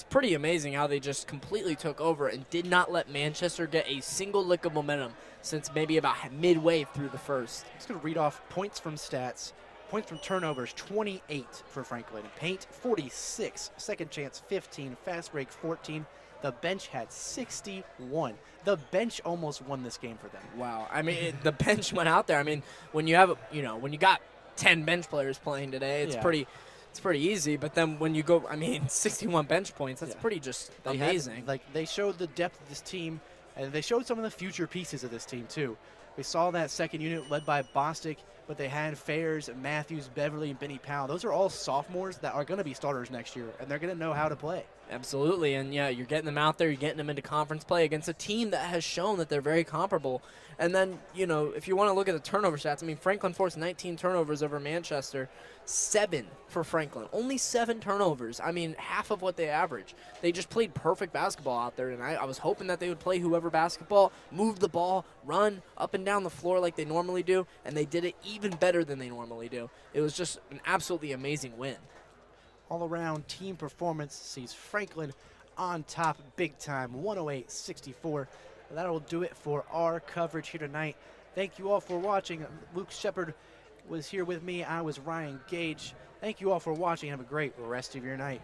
pretty amazing how they just completely took over and did not let Manchester get a single lick of momentum since maybe about midway through the first. I'm just going to read off points from stats. Points from turnovers, 28 for Franklin. Paint, 46. Second chance, 15. Fast break, 14. The bench had 61. The bench almost won this game for them. Wow. I mean, the bench went out there. I mean, when you have, when you got 10 bench players playing today, it's pretty easy. But then when you go, 61 bench points, that's pretty just amazing. They showed the depth of this team, and they showed some of the future pieces of this team, too. We saw that second unit led by Bostic, but they had Fairs, Matthews, Beverly, and Benny Powell. Those are all sophomores that are going to be starters next year, and they're going to know how to play. Absolutely, and yeah, you're getting them out there, you're getting them into conference play against a team that has shown that they're very comparable. And then, if you want to look at the turnover stats, Franklin forced 19 turnovers over Manchester, 7 for Franklin. Only 7 turnovers. Half of what they average. They just played perfect basketball out there, and I was hoping that they would play whoever basketball, move the ball, run up and down the floor like they normally do, and they did it even better than they normally do. It was just an absolutely amazing win. All-around team performance sees Franklin on top big time, 108-64. That'll do it for our coverage here tonight. Thank you all for watching. Luke Shepard was here with me. I was Ryan Gage. Thank you all for watching. Have a great rest of your night.